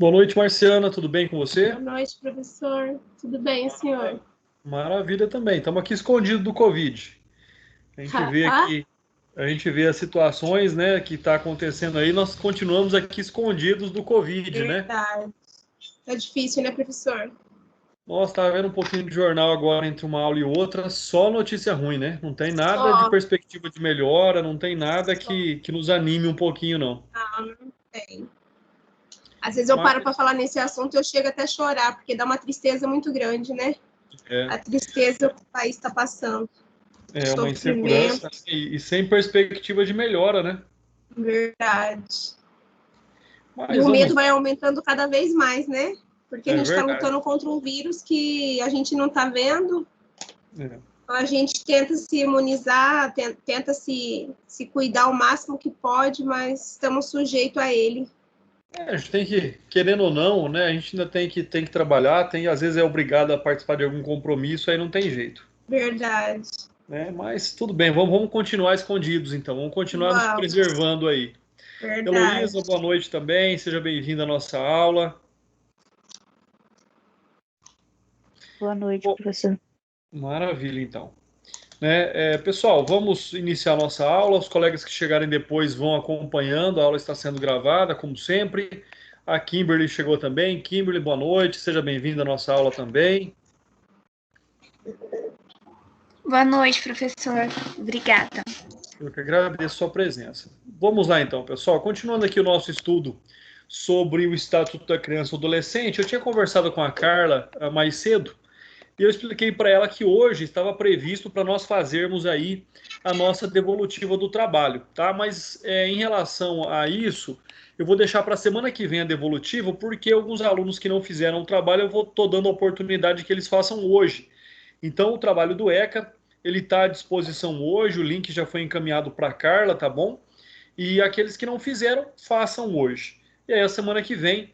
Boa noite, Marciana. Tudo bem com você? Boa noite, professor. Tudo bem, senhor? Maravilha também. Estamos aqui escondidos do Covid. A gente vê Ah, aqui, a gente vê as situações, né, que está acontecendo aí. Nós continuamos aqui escondidos do Covid, né? verdade. Tá difícil, né, professor? Nossa, estava vendo um pouquinho de jornal agora entre uma aula e outra, só notícia ruim, né? Não tem nada de Só, perspectiva de melhora, não tem nada só. que nos anime um pouquinho, não. Não tem. Às vezes eu paro para Mas, falar nesse assunto e eu chego até a chorar, porque dá uma tristeza muito grande, né? é, A tristeza que o país está passando. é uma Sofrimento, insegurança e sem perspectiva de melhora, né? verdade. E Mas o vamos medo lá, vai aumentando cada vez mais, né? Porque a é gente está verdade. lutando contra um vírus que a gente não está vendo. É. A gente tenta se imunizar, tenta se cuidar o máximo que pode, mas estamos sujeitos a ele. A gente tem que, querendo ou não, né? A gente ainda tem que trabalhar, às vezes é obrigado a participar de algum compromisso, aí não tem jeito, Verdade. né? Mas tudo bem, vamos continuar escondidos então, vamos continuar nos Vamos. preservando aí. Heloísa, Verdade. boa noite também, seja bem-vinda à nossa aula. Boa noite, Bom, professor. maravilha então. Né? Pessoal, vamos iniciar nossa aula. Os colegas que chegarem depois vão acompanhando. A aula está sendo gravada, como sempre. A Kimberly chegou também. Kimberly, boa noite. Seja bem-vinda à nossa aula também. Boa noite, professor. Obrigada. Eu que agradeço a sua presença. Vamos lá então, pessoal. Continuando aqui o nosso estudo sobre o Estatuto da Criança e do Adolescente, eu tinha conversado com a Carla mais cedo e eu expliquei para ela que hoje estava previsto para nós fazermos aí a nossa devolutiva do trabalho, tá? Mas em relação a isso, eu vou deixar para a semana que vem a devolutiva, porque alguns alunos que não fizeram o trabalho, eu estou dando a oportunidade que eles façam hoje. Então, o trabalho do ECA, ele está à disposição hoje, o link já foi encaminhado para a Carla, tá bom? E aqueles que não fizeram, façam hoje. E aí, a semana que vem,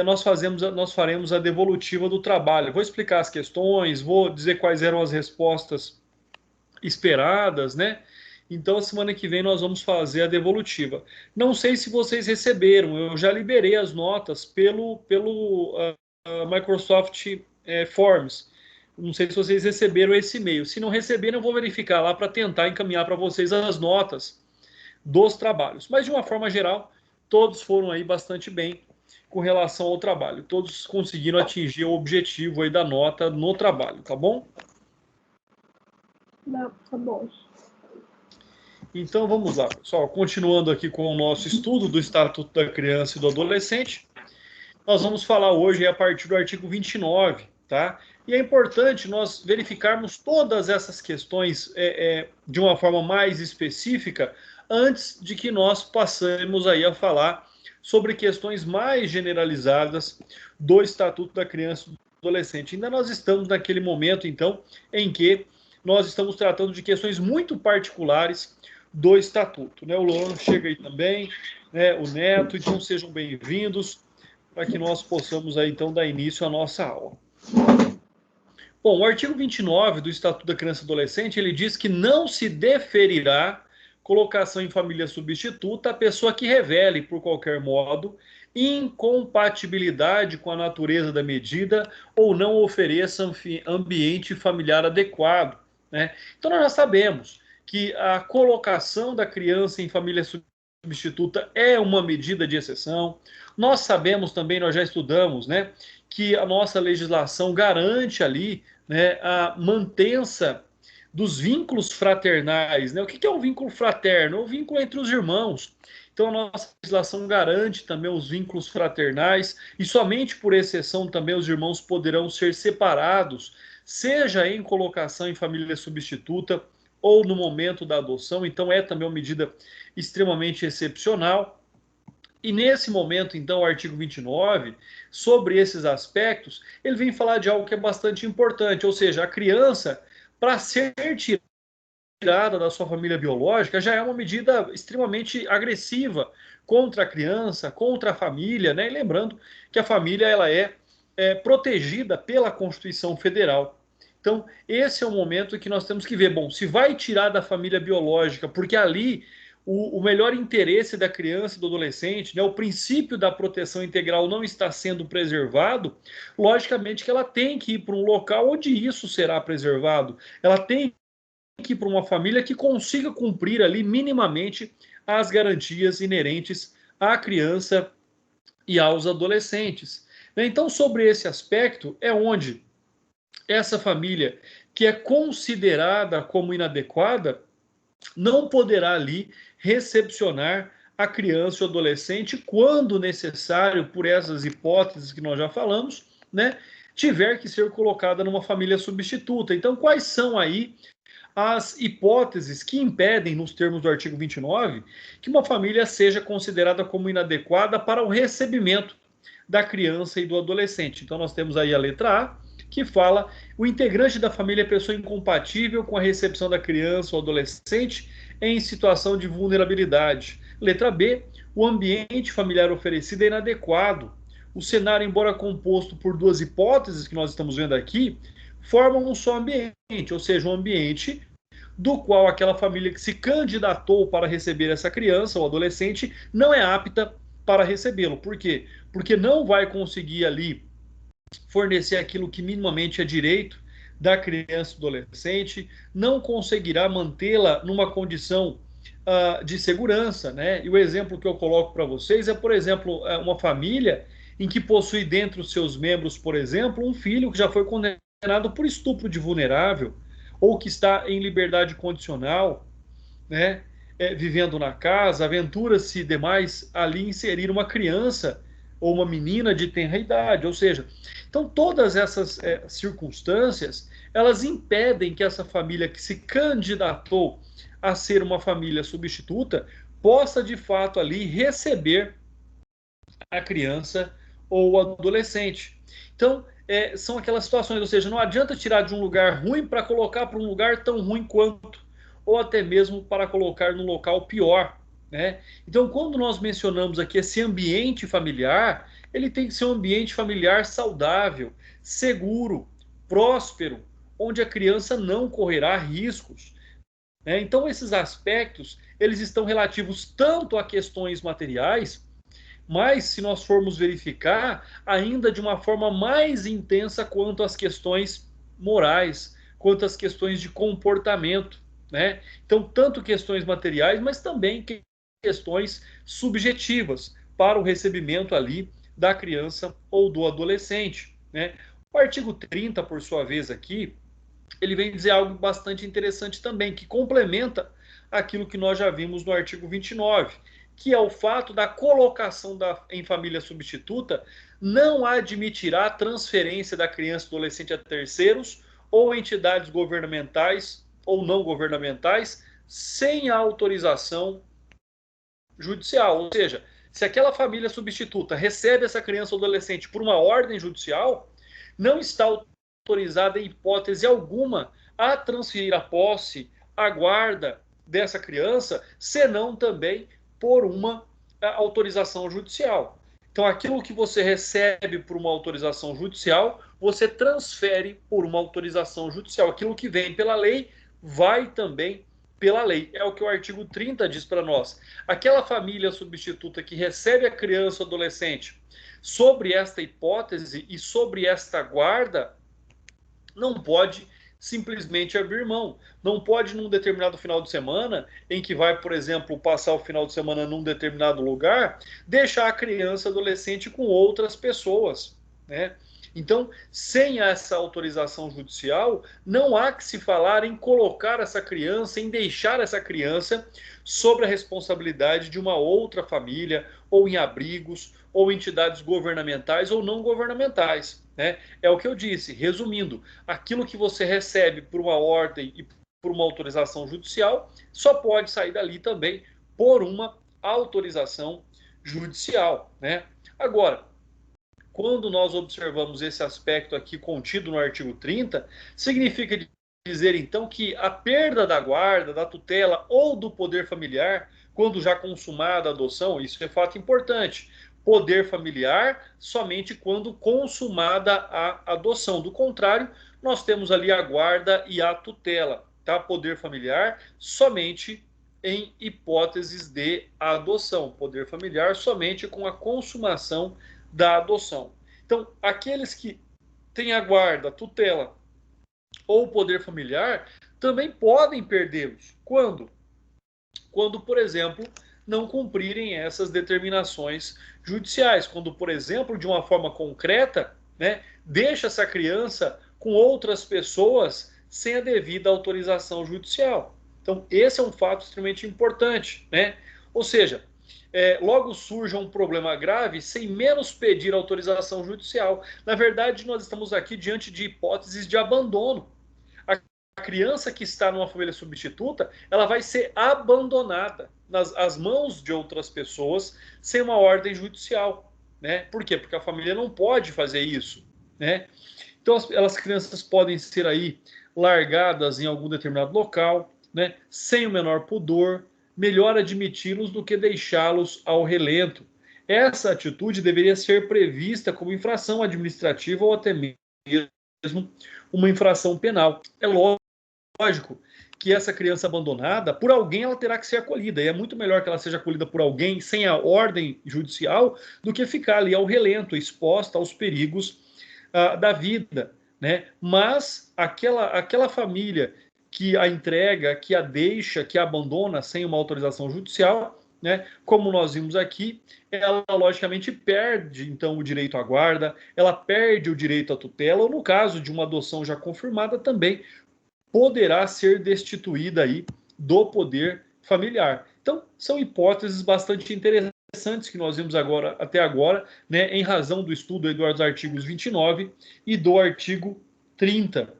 nós faremos a devolutiva do trabalho. Vou explicar as questões, vou dizer quais eram as respostas esperadas, né? Então, a semana que vem nós vamos fazer a devolutiva. Não sei se vocês receberam, eu já liberei as notas pelo Microsoft Forms. Não sei se vocês receberam esse e-mail. Se não receberam, eu vou verificar lá para tentar encaminhar para vocês as notas dos trabalhos. Mas, de uma forma geral, todos foram aí bastante bem com relação ao trabalho. Todos conseguiram atingir o objetivo aí da nota no trabalho, tá bom? Não, tá bom. Então vamos lá, pessoal. Continuando aqui com o nosso estudo do Estatuto da Criança e do Adolescente, nós vamos falar hoje a partir do artigo 29, tá? E é importante nós verificarmos todas essas questões de uma forma mais específica antes de que nós passemos aí a falar sobre questões mais generalizadas do Estatuto da Criança e do Adolescente. Ainda nós estamos naquele momento, então, em que nós estamos tratando de questões muito particulares do Estatuto. Né? O Luan chega aí também, né? O Neto, então sejam bem-vindos para que nós possamos aí, então, dar início à nossa aula. Bom, o artigo 29 do Estatuto da Criança e Adolescente, ele diz que não se deferirá colocação em família substituta a pessoa que revele, por qualquer modo, incompatibilidade com a natureza da medida ou não ofereça ambiente familiar adequado. Né? Então, nós já sabemos que a colocação da criança em família substituta é uma medida de exceção. Nós sabemos também, nós já estudamos, né, que a nossa legislação garante ali, né, a mantença dos vínculos fraternais. Né? O que é um vínculo fraterno? É o vínculo entre os irmãos. Então, a nossa legislação garante também os vínculos fraternais e somente por exceção também os irmãos poderão ser separados, seja em colocação em família substituta ou no momento da adoção. Então, é também uma medida extremamente excepcional. E nesse momento, então, o artigo 29, sobre esses aspectos, ele vem falar de algo que é bastante importante, ou seja, a criança, para ser tirada da sua família biológica, já é uma medida extremamente agressiva contra a criança, contra a família, né? E lembrando que a família ela é protegida pela Constituição Federal. Então, esse é o momento que nós temos que ver, bom, se vai tirar da família biológica, porque ali o melhor interesse da criança e do adolescente, né, o princípio da proteção integral não está sendo preservado, logicamente que ela tem que ir para um local onde isso será preservado. Ela tem que ir para uma família que consiga cumprir ali minimamente as garantias inerentes à criança e aos adolescentes. Então, sobre esse aspecto, é onde essa família que é considerada como inadequada não poderá ali recepcionar a criança ou adolescente quando necessário, por essas hipóteses que nós já falamos, né, tiver que ser colocada numa família substituta. Então, quais são aí as hipóteses que impedem, nos termos do artigo 29, que uma família seja considerada como inadequada para o recebimento da criança e do adolescente? Então, nós temos aí a letra A, que fala: o integrante da família é pessoa incompatível com a recepção da criança ou adolescente em situação de vulnerabilidade. Letra B, o ambiente familiar oferecido é inadequado. O cenário, embora composto por duas hipóteses que nós estamos vendo aqui, formam um só ambiente, ou seja, um ambiente do qual aquela família que se candidatou para receber essa criança ou adolescente não é apta para recebê-lo. Por quê? Porque não vai conseguir ali fornecer aquilo que minimamente é direito da criança e do adolescente, não conseguirá mantê-la numa condição de segurança, né? E o exemplo que eu coloco para vocês é, por exemplo, uma família em que possui dentre os seus membros, por exemplo, um filho que já foi condenado por estupro de vulnerável, ou que está em liberdade condicional, né? Vivendo na casa, aventura-se demais ali inserir uma criança ou uma menina de tenra idade, ou seja, então todas essas circunstâncias, elas impedem que essa família que se candidatou a ser uma família substituta possa de fato ali receber a criança ou o adolescente. Então, são aquelas situações, ou seja, não adianta tirar de um lugar ruim para colocar para um lugar tão ruim quanto, ou até mesmo para colocar num local pior, né? Então, quando nós mencionamos aqui esse ambiente familiar, ele tem que ser um ambiente familiar saudável, seguro, próspero, onde a criança não correrá riscos, né? Então, esses aspectos, eles estão relativos tanto a questões materiais, mas se nós formos verificar, ainda de uma forma mais intensa quanto às questões morais, quanto às questões de comportamento, né? Então, tanto questões materiais, mas também questões subjetivas para o recebimento ali da criança ou do adolescente, né? O artigo 30, por sua vez aqui, ele vem dizer algo bastante interessante também, que complementa aquilo que nós já vimos no artigo 29, que é o fato da colocação em família substituta não admitirá a transferência da criança e adolescente a terceiros ou entidades governamentais ou não governamentais sem a autorização judicial. Ou seja, se aquela família substituta recebe essa criança ou adolescente por uma ordem judicial, não está autorizada em hipótese alguma a transferir a posse, a guarda dessa criança, senão também por uma autorização judicial. Então, aquilo que você recebe por uma autorização judicial, você transfere por uma autorização judicial. Aquilo que vem pela lei, vai também pela lei. É o que o artigo 30 diz para nós. Aquela família substituta que recebe a criança ou adolescente sobre esta hipótese e sobre esta guarda, não pode simplesmente abrir mão. Não pode, num determinado final de semana, em que vai, por exemplo, passar o final de semana num determinado lugar, deixar a criança, adolescente com outras pessoas, né? Então, sem essa autorização judicial, não há que se falar em colocar essa criança, em deixar essa criança sob a responsabilidade de uma outra família, ou em abrigos, ou entidades governamentais ou não governamentais, né? É o que eu disse, resumindo, aquilo que você recebe por uma ordem e por uma autorização judicial, só pode sair dali também por uma autorização judicial, né? Agora, quando nós observamos esse aspecto aqui contido no artigo 30, significa dizer então que a perda da guarda, da tutela ou do poder familiar, quando já consumada a adoção, isso é fato importante, poder familiar somente quando consumada a adoção. Do contrário, nós temos ali a guarda e a tutela, tá? Poder familiar somente em hipóteses de adoção, poder familiar somente com a consumação da adoção. Então, aqueles que têm a guarda, tutela ou poder familiar também podem perdê-los. Quando? Quando, por exemplo, não cumprirem essas determinações judiciais. Quando, por exemplo, de uma forma concreta, né, deixa essa criança com outras pessoas sem a devida autorização judicial. Então, esse é um fato extremamente importante, né? Ou seja, logo surja um problema grave sem menos pedir autorização judicial. Na verdade, nós estamos aqui diante de hipóteses de abandono. A criança que está numa família substituta, ela vai ser abandonada nas mãos de outras pessoas sem uma ordem judicial, né? Por quê? Porque a família não pode fazer isso, né? Então, as crianças podem ser aí largadas em algum determinado local, né? Sem o menor pudor, melhor admiti-los do que deixá-los ao relento. Essa atitude deveria ser prevista como infração administrativa ou até mesmo uma infração penal. É lógico que essa criança abandonada, por alguém ela terá que ser acolhida, e é muito melhor que ela seja acolhida por alguém sem a ordem judicial do que ficar ali ao relento, exposta aos perigos da vida, né? Mas aquela família que a entrega, que a deixa, que a abandona sem uma autorização judicial, né? Como nós vimos aqui, ela logicamente perde então o direito à guarda, ela perde o direito à tutela, ou no caso de uma adoção já confirmada também poderá ser destituída aí do poder familiar. Então, são hipóteses bastante interessantes que nós vimos até agora, né, em razão do estudo aí dos artigos 29 e do artigo 30.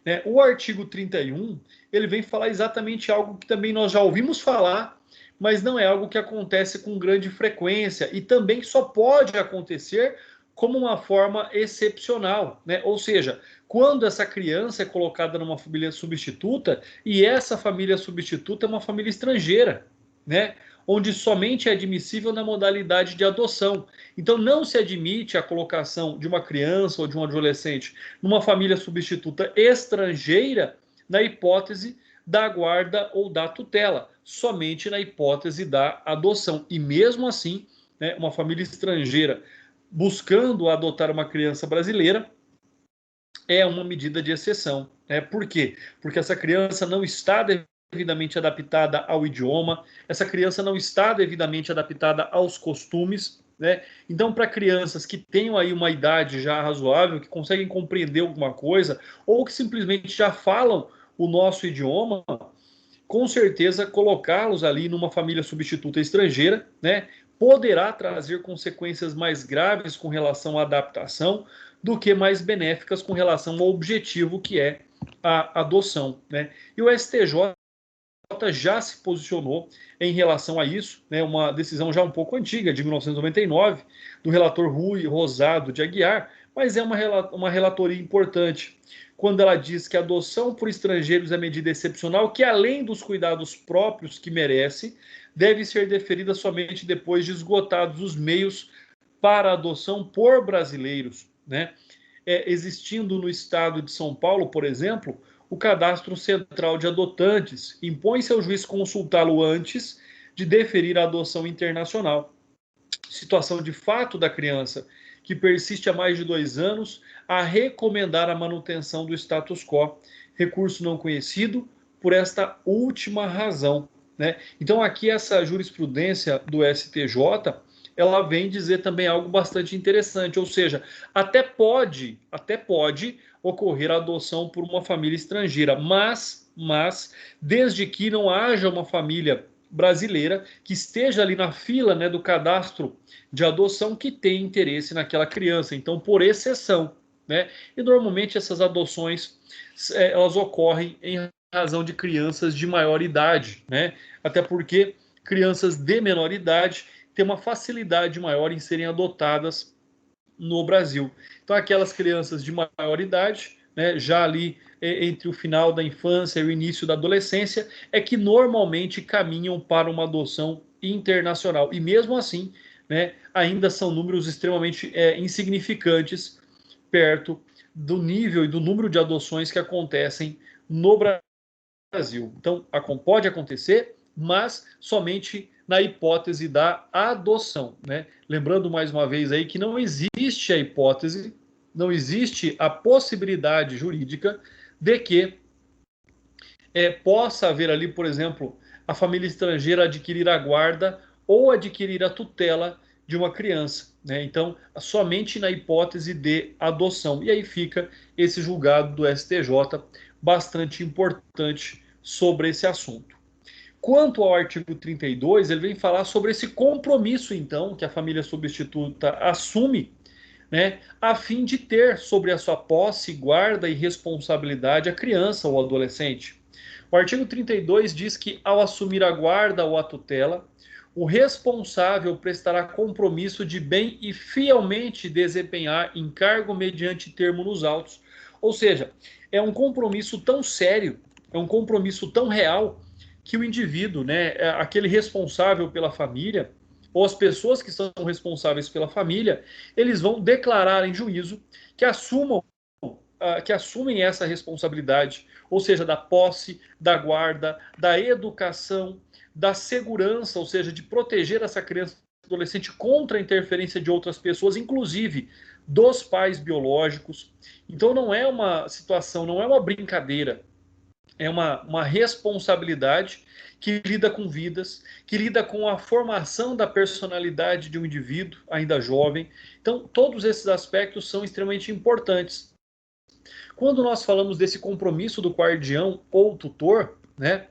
Né? O artigo 31, ele vem falar exatamente algo que também nós já ouvimos falar, mas não é algo que acontece com grande frequência e também só pode acontecer como uma forma excepcional, né? Ou seja, quando essa criança é colocada numa família substituta e essa família substituta é uma família estrangeira, né? Onde somente é admissível na modalidade de adoção. Então não se admite a colocação de uma criança ou de um adolescente numa família substituta estrangeira na hipótese da guarda ou da tutela, somente na hipótese da adoção. E mesmo assim, né, uma família estrangeira buscando adotar uma criança brasileira é uma medida de exceção. Né? Por quê? Porque essa criança não está devidamente adaptada ao idioma, essa criança não está devidamente adaptada aos costumes, né? Então, para crianças que tenham aí uma idade já razoável, que conseguem compreender alguma coisa, ou que simplesmente já falam o nosso idioma, com certeza colocá-los ali numa família substituta estrangeira, né, poderá trazer consequências mais graves com relação à adaptação do que mais benéficas com relação ao objetivo que é a adoção, né? E o STJ já se posicionou em relação a isso, né, uma decisão já um pouco antiga, de 1999, do relator Rui Rosado de Aguiar, mas é uma relatoria importante, quando ela diz que a adoção por estrangeiros é medida excepcional, que além dos cuidados próprios que merece, deve ser deferida somente depois de esgotados os meios para adoção por brasileiros, né? Existindo no estado de São Paulo, por exemplo, o Cadastro Central de Adotantes, impõe-se ao juiz consultá-lo antes de deferir a adoção internacional. Situação de fato da criança que persiste há mais de 2 anos a recomendar a manutenção do status quo, recurso não conhecido por esta última razão, né? Então aqui essa jurisprudência do STJ, ela vem dizer também algo bastante interessante, ou seja, até pode ocorrer a adoção por uma família estrangeira, mas desde que não haja uma família brasileira que esteja ali na fila, né, do cadastro de adoção que tem interesse naquela criança. Então, por exceção, né? E normalmente essas adoções elas ocorrem em razão de crianças de maior idade, né? Até porque crianças de menor idade têm uma facilidade maior em serem adotadas no Brasil. Então, aquelas crianças de maior idade, né, já ali entre o final da infância e o início da adolescência, é que normalmente caminham para uma adoção internacional. E mesmo assim, né, ainda são números extremamente insignificantes perto do nível e do número de adoções que acontecem no Brasil. Então, pode acontecer, mas somente na hipótese da adoção, né? Lembrando mais uma vez aí que não existe a hipótese, não existe a possibilidade jurídica de que possa haver ali, por exemplo, a família estrangeira adquirir a guarda ou adquirir a tutela de uma criança, né? Então, somente na hipótese de adoção. E aí fica esse julgado do STJ bastante importante sobre esse assunto. Quanto ao artigo 32, ele vem falar sobre esse compromisso, então, que a família substituta assume, né, a fim de ter sobre a sua posse, guarda e responsabilidade a criança ou adolescente. O artigo 32 diz que, ao assumir a guarda ou a tutela, o responsável prestará compromisso de bem e fielmente desempenhar encargo mediante termo nos autos. Ou seja, é um compromisso tão sério, é um compromisso tão real, que o indivíduo, né, aquele responsável pela família, ou as pessoas que são responsáveis pela família, eles vão declarar em juízo que assumem essa responsabilidade, ou seja, da posse, da guarda, da educação, da segurança, ou seja, de proteger essa criança e adolescente contra a interferência de outras pessoas, inclusive dos pais biológicos. Então não é uma situação, não é uma brincadeira, é uma responsabilidade que lida com vidas, que lida com a formação da personalidade de um indivíduo ainda jovem. Então, todos esses aspectos são extremamente importantes. Quando nós falamos desse compromisso do guardião ou tutor, né,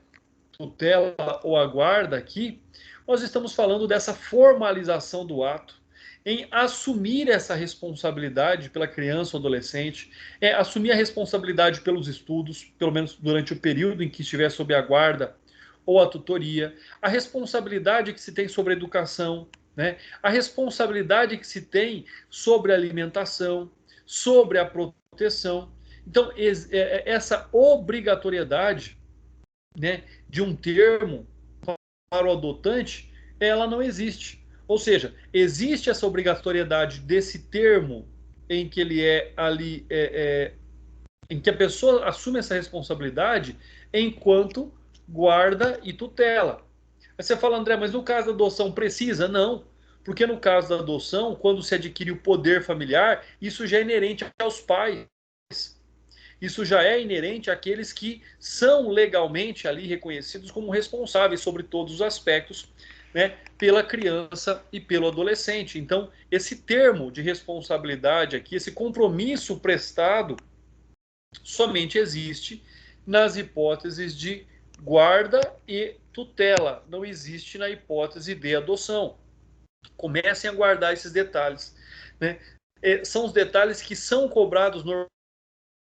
tutela ou a guarda aqui, nós estamos falando dessa formalização do ato, em assumir essa responsabilidade pela criança ou adolescente, assumir a responsabilidade pelos estudos, pelo menos durante o período em que estiver sob a guarda ou a tutoria, a responsabilidade que se tem sobre a educação, né? A responsabilidade que se tem sobre a alimentação, sobre a proteção. Então, essa obrigatoriedade, né, de um termo para o adotante, ela não existe. Ou seja, existe essa obrigatoriedade desse termo em que ele ali, em que a pessoa assume essa responsabilidade enquanto guarda e tutela. Aí você fala, André, mas no caso da adoção precisa? Não, porque no caso da adoção, quando se adquire o poder familiar, isso já é inerente aos pais. Isso já é inerente àqueles que são legalmente ali reconhecidos como responsáveis sobre todos os aspectos, né, pela criança e pelo adolescente. Então, esse termo de responsabilidade aqui, esse compromisso prestado, somente existe nas hipóteses de guarda e tutela, não existe na hipótese de adoção. Comecem a guardar esses detalhes, né? São os detalhes que são cobrados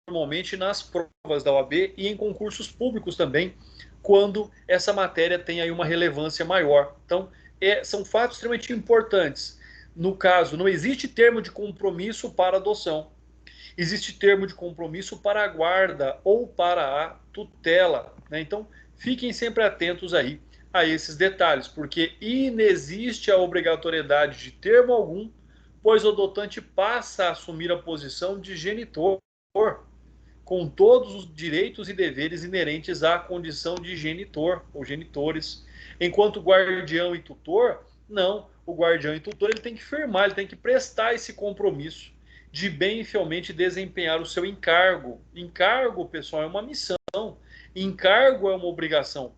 normalmente nas provas da OAB e em concursos públicos também, quando essa matéria tem aí uma relevância maior. Então, são fatos extremamente importantes. No caso, não existe termo de compromisso para adoção. Existe termo de compromisso para a guarda ou para a tutela, né? Então, fiquem sempre atentos aí a esses detalhes, porque inexiste a obrigatoriedade de termo algum, pois o adotante passa a assumir a posição de genitor, com todos os direitos e deveres inerentes à condição de genitor ou genitores, enquanto guardião e tutor, não. O guardião e tutor ele tem que firmar, ele tem que prestar esse compromisso de bem e fielmente desempenhar o seu encargo. Encargo, pessoal, é uma missão. Encargo é uma obrigação.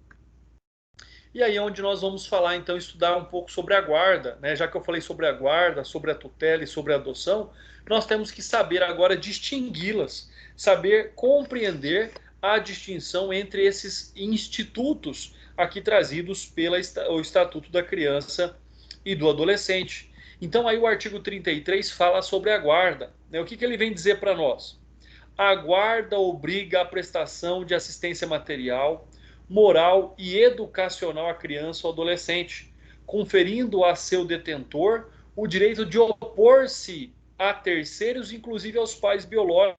E aí é onde nós vamos falar, então, estudar um pouco sobre a guarda, né? Já que eu falei sobre a guarda, sobre a tutela e sobre a adoção, nós temos que saber agora distingui-las, saber compreender a distinção entre esses institutos aqui trazidos pelo Estatuto da Criança e do Adolescente. Então aí o artigo 33 fala sobre a guarda, né? O que ele vem dizer para nós? A guarda obriga a prestação de assistência material, moral e educacional à criança ou adolescente, conferindo a seu detentor o direito de opor-se a terceiros, inclusive aos pais biológicos,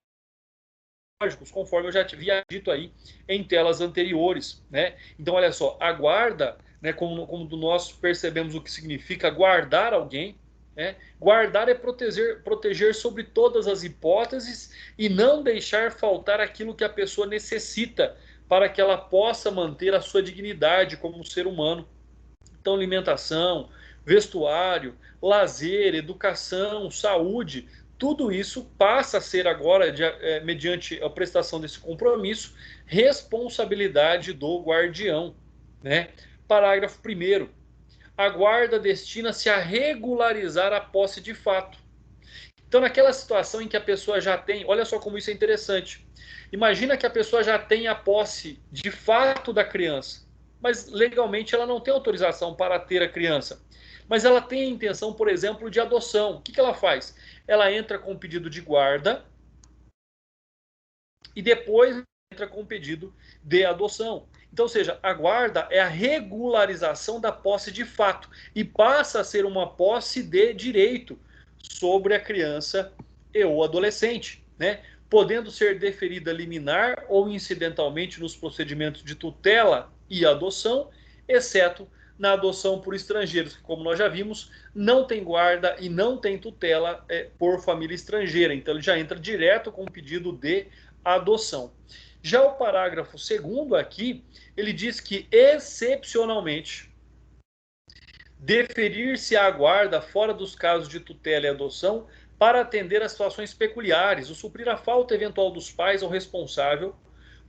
conforme eu já havia dito aí em telas anteriores, né? Então, olha só, a guarda, né, como nós percebemos o que significa guardar alguém, né? Guardar é proteger sobre todas as hipóteses e não deixar faltar aquilo que a pessoa necessita para que ela possa manter a sua dignidade como ser humano. Então, alimentação, vestuário, lazer, educação, saúde, tudo isso passa a ser agora, mediante a prestação desse compromisso, responsabilidade do guardião, né? Parágrafo 1º. A guarda destina-se a regularizar a posse de fato. Então, naquela situação em que a pessoa já tem, olha só como isso é interessante. Imagina que a pessoa já tem a posse de fato da criança, mas legalmente ela não tem autorização para ter a criança. Mas ela tem a intenção, por exemplo, de adoção. O que ela faz? Ela entra com um pedido de guarda e depois entra com um pedido de adoção. Então, ou seja, a guarda é a regularização da posse de fato e passa a ser uma posse de direito sobre a criança e o adolescente, né? Podendo ser deferida liminar ou incidentalmente nos procedimentos de tutela e adoção, exceto na adoção por estrangeiros, que, como nós já vimos, não tem guarda e não tem tutela por família estrangeira. Então, ele já entra direto com o pedido de adoção. Já o parágrafo 2º aqui, ele diz que, excepcionalmente, deferir-se à guarda fora dos casos de tutela e adoção para atender a situações peculiares ou suprir a falta eventual dos pais ou responsável,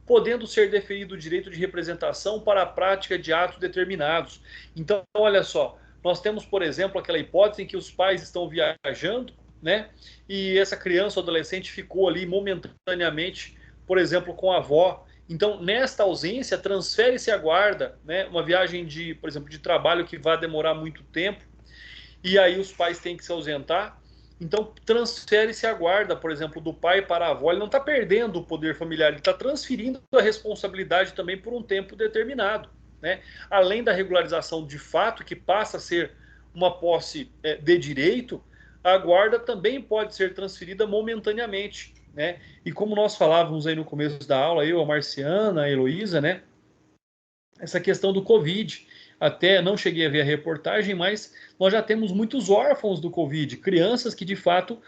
podendo ser deferido o direito de representação para a prática de atos determinados. Então, olha só, nós temos, por exemplo, aquela hipótese em que os pais estão viajando, né? E essa criança ou adolescente ficou ali momentaneamente, por exemplo, com a avó. Então, nesta ausência, transfere-se a guarda, né? Uma viagem de, por exemplo, de trabalho que vai demorar muito tempo, e aí os pais têm que se ausentar. Então, transfere-se a guarda, por exemplo, do pai para a avó. Ele não está perdendo o poder familiar, ele está transferindo a responsabilidade também por um tempo determinado, né? Além da regularização de fato, que passa a ser uma posse de direito, a guarda também pode ser transferida momentaneamente, né? E como nós falávamos aí no começo da aula, eu, a Marciana, a Heloísa, né? Essa questão do Covid. Até não cheguei a ver a reportagem, mas nós já temos muitos órfãos do Covid, crianças que de fato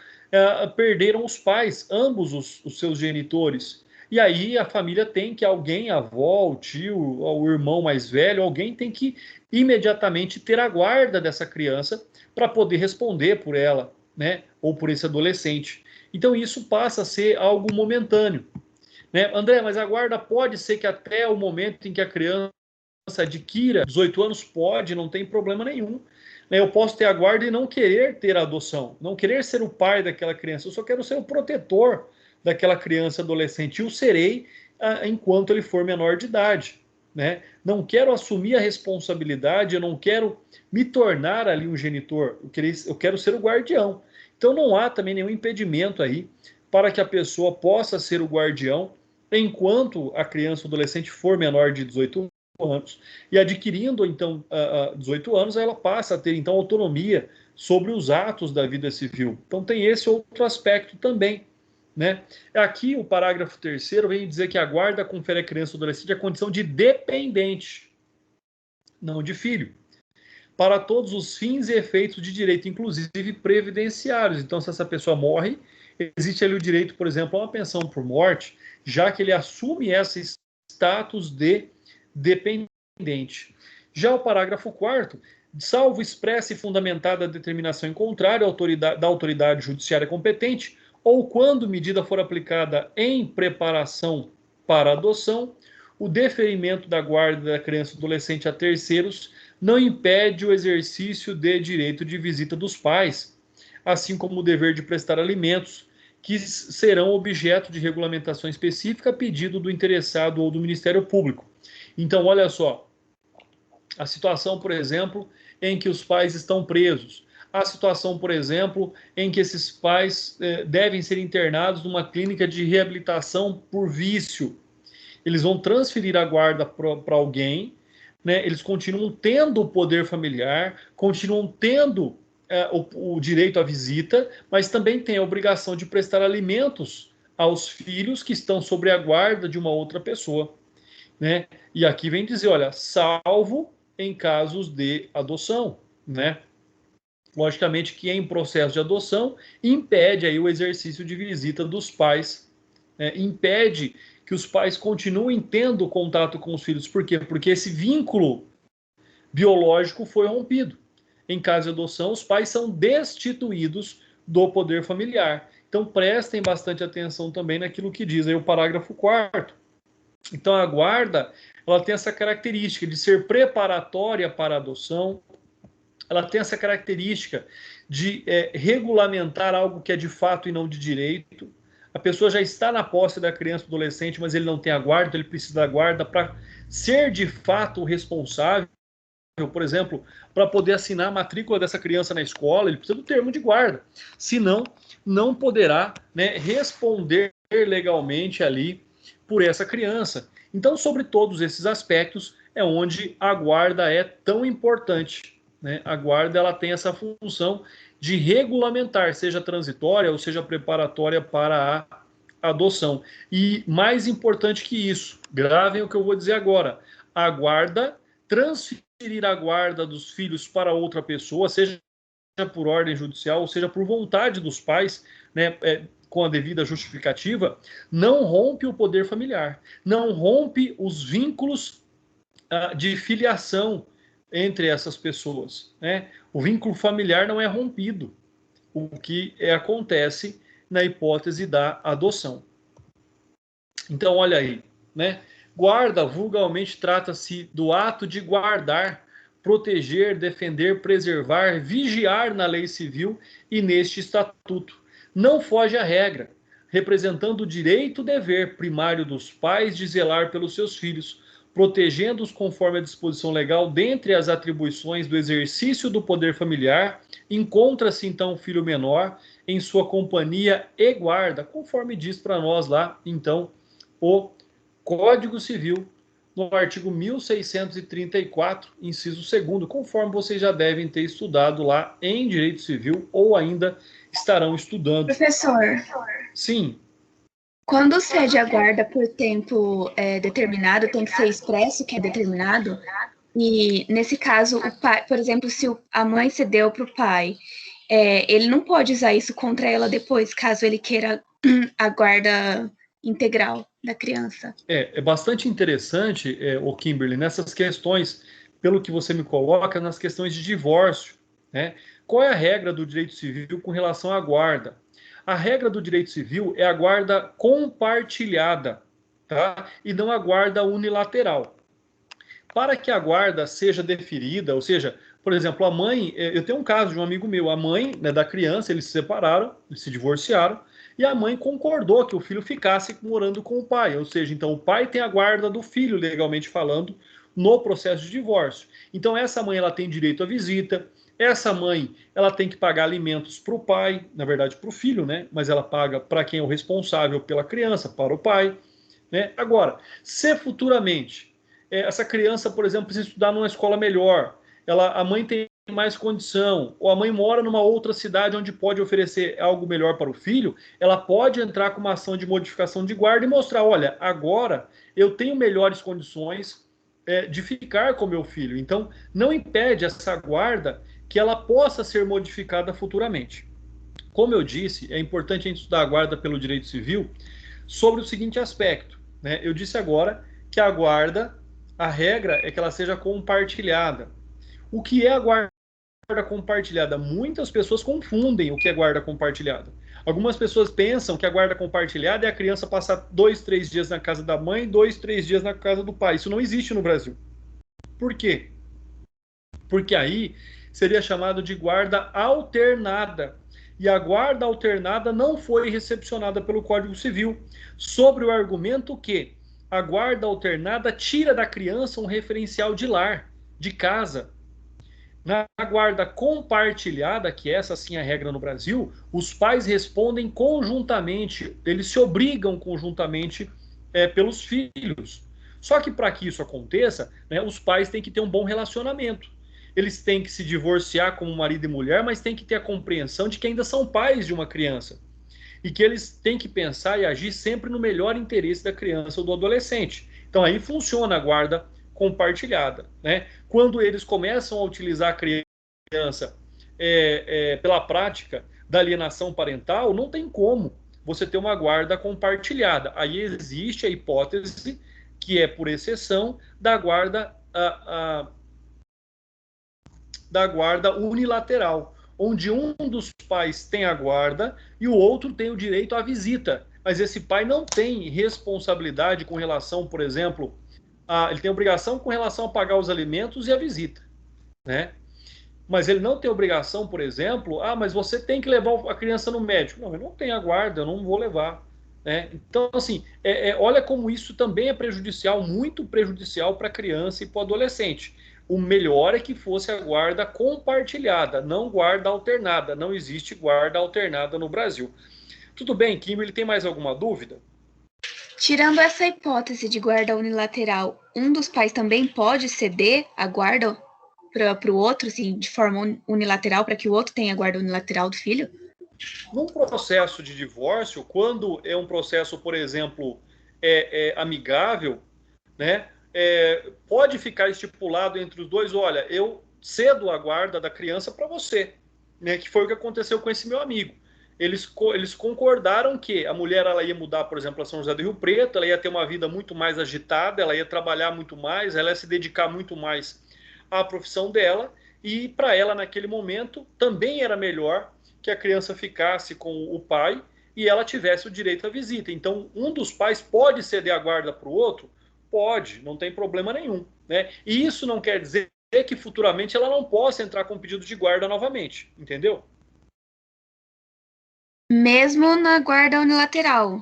perderam os pais, ambos os seus genitores. E aí a família tem que, alguém, a avó, o tio, o irmão mais velho, alguém tem que imediatamente ter a guarda dessa criança para poder responder por ela, né? Ou por esse adolescente. Então isso passa a ser algo momentâneo, né? André, mas a guarda pode ser que até o momento em que a criança adquira 18 anos, pode, não tem problema nenhum. Eu posso ter a guarda e não querer ter a adoção, não querer ser o pai daquela criança, eu só quero ser o protetor daquela criança adolescente, e o serei enquanto ele for menor de idade, né? Não quero assumir a responsabilidade, eu não quero me tornar ali um genitor, eu quero ser o guardião. Então não há também nenhum impedimento aí para que a pessoa possa ser o guardião enquanto a criança ou adolescente for menor de 18 anos, e adquirindo então 18 anos, ela passa a ter então autonomia sobre os atos da vida civil. Então tem esse outro aspecto também, né? Aqui o parágrafo 3º vem dizer que a guarda confere à criança ou adolescente a condição de dependente, não de filho, para todos os fins e efeitos de direito, inclusive previdenciários. Então, se essa pessoa morre, existe ali o direito, por exemplo, a uma pensão por morte, já que ele assume esse status de dependente. Já o parágrafo 4º, salvo expressa e fundamentada determinação em contrário da autoridade judiciária competente, ou quando medida for aplicada em preparação para adoção, o deferimento da guarda da criança ou adolescente a terceiros não impede o exercício de direito de visita dos pais, assim como o dever de prestar alimentos, que serão objeto de regulamentação específica a pedido do interessado ou do Ministério Público. Então, olha só, a situação, por exemplo, em que os pais estão presos, a situação, por exemplo, em que esses pais devem ser internados numa clínica de reabilitação por vício. Eles vão transferir a guarda para alguém, né? Eles continuam tendo o poder familiar, continuam tendo o direito à visita, mas também têm a obrigação de prestar alimentos aos filhos que estão sob a guarda de uma outra pessoa, né? E aqui vem dizer, olha, salvo em casos de adoção, né? Logicamente que em processo de adoção impede aí o exercício de visita dos pais, né? Impede que os pais continuem tendo contato com os filhos. Por quê? Porque esse vínculo biológico foi rompido. Em caso de adoção, os pais são destituídos do poder familiar. Então, prestem bastante atenção também naquilo que diz aí o parágrafo 4º. Então, a guarda, ela tem essa característica de ser preparatória para a adoção, ela tem essa característica de regulamentar algo que é de fato e não de direito. A pessoa já está na posse da criança ou adolescente, mas ele não tem a guarda, então ele precisa da guarda para ser de fato o responsável. Por exemplo, para poder assinar a matrícula dessa criança na escola, ele precisa do termo de guarda. Senão, não poderá, né, responder legalmente ali por essa criança. Então, sobre todos esses aspectos, é onde a guarda é tão importante, né? A guarda, ela tem essa função de regulamentar, seja transitória ou seja preparatória para a adoção. E mais importante que isso, gravem o que eu vou dizer agora, a guarda transferir a guarda dos filhos para outra pessoa, seja por ordem judicial, ou seja por vontade dos pais, né, com a devida justificativa, não rompe o poder familiar, não rompe os vínculos de filiação entre essas pessoas, né? O vínculo familiar não é rompido, o que acontece na hipótese da adoção. Então, olha aí, né? Guarda, vulgarmente, trata-se do ato de guardar, proteger, defender, preservar, vigiar na lei civil e neste estatuto. Não foge à regra, representando o direito e dever primário dos pais de zelar pelos seus filhos, protegendo-os conforme a disposição legal. Dentre as atribuições do exercício do poder familiar, encontra-se então o filho menor em sua companhia e guarda, conforme diz para nós lá, então, o Código Civil, no artigo 1634, inciso 2º, conforme vocês já devem ter estudado lá em Direito Civil ou ainda estarão estudando. Professor. Sim. Quando cede a guarda por tempo determinado, tem que ser expresso que é determinado? E, nesse caso, o pai, por exemplo, se a mãe cedeu para o pai, ele não pode usar isso contra ela depois, caso ele queira a guarda integral da criança. É bastante interessante, o Kimberly, nessas questões, pelo que você me coloca, nas questões de divórcio, né? Qual é a regra do direito civil com relação à guarda? A regra do direito civil é a guarda compartilhada, tá? E não a guarda unilateral. Para que a guarda seja deferida, ou seja, por exemplo, a mãe, eu tenho um caso de um amigo meu, a mãe, né, da criança, eles se separaram, eles se divorciaram, e a mãe concordou que o filho ficasse morando com o pai, ou seja, então o pai tem a guarda do filho, legalmente falando, no processo de divórcio. Então essa mãe, ela tem direito à visita, essa mãe, ela tem que pagar alimentos para o pai, na verdade para o filho, né? Mas ela paga para quem é o responsável pela criança, para o pai, né? Agora, se futuramente essa criança, por exemplo, precisa estudar numa escola melhor, a mãe tem mais condição, ou a mãe mora numa outra cidade onde pode oferecer algo melhor para o filho, ela pode entrar com uma ação de modificação de guarda e mostrar, olha, agora eu tenho melhores condições de ficar com meu filho. Então, não impede essa guarda que ela possa ser modificada futuramente. Como eu disse, é importante a gente estudar a guarda pelo direito civil sobre o seguinte aspecto, né? Eu disse agora que a guarda, a regra é que ela seja compartilhada. O que é a guarda compartilhada? Muitas pessoas confundem o que é guarda compartilhada. Algumas pessoas pensam que a guarda compartilhada é a criança passar 2, 3 dias na casa da mãe, 2, 3 dias na casa do pai. Isso não existe no Brasil. Por quê? Porque aí seria chamado de guarda alternada. E a guarda alternada não foi recepcionada pelo Código Civil, sobre o argumento que a guarda alternada tira da criança um referencial de lar, de casa. Na guarda compartilhada, que essa sim é a regra no Brasil, os pais respondem conjuntamente, eles se obrigam conjuntamente pelos filhos. Só que para que isso aconteça, né, os pais têm que ter um bom relacionamento. Eles têm que se divorciar como marido e mulher, mas têm que ter a compreensão de que ainda são pais de uma criança. E que eles têm que pensar e agir sempre no melhor interesse da criança ou do adolescente. Então aí funciona a guarda compartilhada, né? Quando eles começam a utilizar a criança pela prática da alienação parental, não tem como você ter uma guarda compartilhada. Aí existe a hipótese, que é por exceção, da guarda unilateral, onde um dos pais tem a guarda e o outro tem o direito à visita. Mas esse pai não tem responsabilidade com relação, por exemplo, ele tem obrigação com relação a pagar os alimentos e a visita, né? Mas ele não tem obrigação, por exemplo, mas você tem que levar a criança no médico. Não, eu não tenho a guarda, eu não vou levar. Né? Então, assim, olha como isso também é prejudicial, muito prejudicial para a criança e para o adolescente. O melhor é que fosse a guarda compartilhada, não guarda alternada. Não existe guarda alternada no Brasil. Tudo bem, Kimberly, tem mais alguma dúvida? Tirando essa hipótese de guarda unilateral, um dos pais também pode ceder a guarda para o outro, assim, de forma unilateral, para que o outro tenha a guarda unilateral do filho? Num processo de divórcio, quando é um processo, por exemplo, amigável, né, pode ficar estipulado entre os dois, olha, eu cedo a guarda da criança para você, né, que foi o que aconteceu com esse meu amigo. Eles concordaram que a mulher ela ia mudar, por exemplo, a São José do Rio Preto, ela ia ter uma vida muito mais agitada, ela ia trabalhar muito mais, ela ia se dedicar muito mais à profissão dela, e para ela, naquele momento, também era melhor que a criança ficasse com o pai e ela tivesse o direito à visita. Então, um dos pais pode ceder a guarda para o outro? Pode, não tem problema nenhum. Né? E isso não quer dizer que futuramente ela não possa entrar com pedido de guarda novamente, entendeu? Mesmo na guarda unilateral.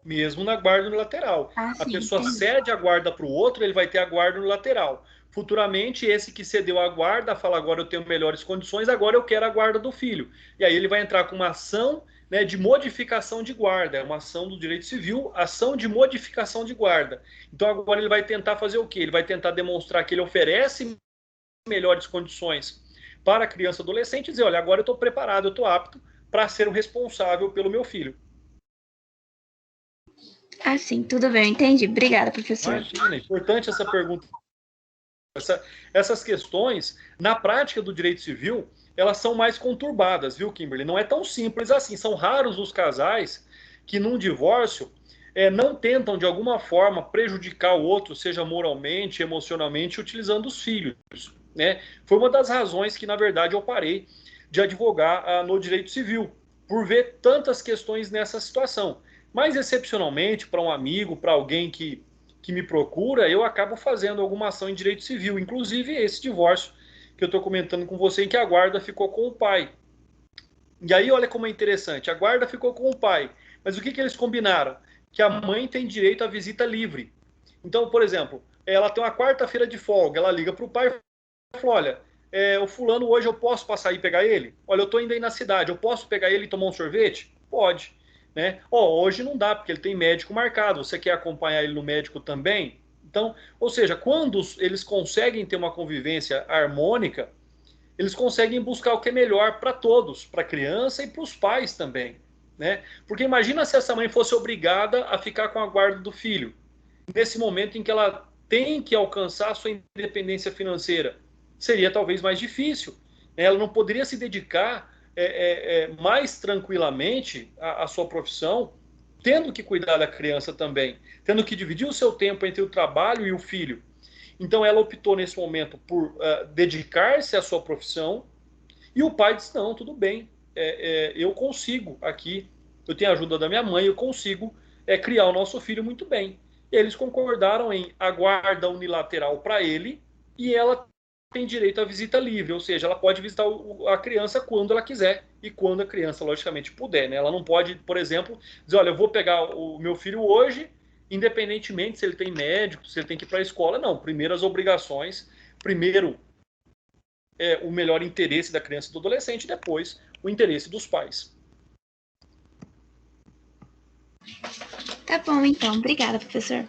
Mesmo na guarda unilateral. A pessoa cede a guarda para o outro, ele vai ter a guarda unilateral. Futuramente, esse que cedeu a guarda fala, agora eu tenho melhores condições, agora eu quero a guarda do filho. E aí ele vai entrar com uma ação, né, de modificação de guarda, é uma ação do direito civil, ação de modificação de guarda. Então agora ele vai tentar fazer o quê? Ele vai tentar demonstrar que ele oferece melhores condições para a criança e adolescente e dizer, olha, agora eu estou preparado, eu estou apto para ser o responsável pelo meu filho. Sim, tudo bem, entendi. Obrigada, professor. Imagina, é importante essa pergunta. Essas questões, na prática do direito civil, elas são mais conturbadas, viu, Kimberly? Não é tão simples assim. São raros os casais que, num divórcio, não tentam, de alguma forma, prejudicar o outro, seja moralmente, emocionalmente, utilizando os filhos. Né? Foi uma das razões que, na verdade, eu parei de advogar no direito civil, por ver tantas questões nessa situação. Mas, excepcionalmente, para um amigo, para alguém que me procura, eu acabo fazendo alguma ação em direito civil, inclusive esse divórcio que eu estou comentando com você, em que a guarda ficou com o pai. E aí, olha como é interessante, a guarda ficou com o pai, mas o que eles combinaram? Que a mãe tem direito à visita livre. Então, por exemplo, ela tem uma quarta-feira de folga, ela liga para o pai e fala, olha, o fulano hoje eu posso passar e pegar ele? Olha, eu estou indo aí na cidade, eu posso pegar ele e tomar um sorvete? Pode. Né? Hoje não dá, porque ele tem médico marcado, você quer acompanhar ele no médico também? Então, ou seja, quando eles conseguem ter uma convivência harmônica, eles conseguem buscar o que é melhor para todos, para a criança e para os pais também. Né? Porque imagina se essa mãe fosse obrigada a ficar com a guarda do filho, nesse momento em que ela tem que alcançar a sua independência financeira. Seria talvez mais difícil. Ela não poderia se dedicar mais tranquilamente a sua profissão, tendo que cuidar da criança também, tendo que dividir o seu tempo entre o trabalho e o filho. Então ela optou nesse momento por dedicar-se à sua profissão, e o pai disse, não, tudo bem, eu consigo aqui, eu tenho a ajuda da minha mãe, eu consigo criar o nosso filho muito bem. E eles concordaram em a guarda unilateral para ele, e ela tem direito à visita livre, ou seja, ela pode visitar a criança quando ela quiser e quando a criança, logicamente, puder. Né? Ela não pode, por exemplo, dizer, olha, eu vou pegar o meu filho hoje, independentemente se ele tem médico, se ele tem que ir para a escola. Não, primeiro as obrigações, primeiro o melhor interesse da criança e do adolescente, depois o interesse dos pais. Tá bom, então. Obrigada, professor.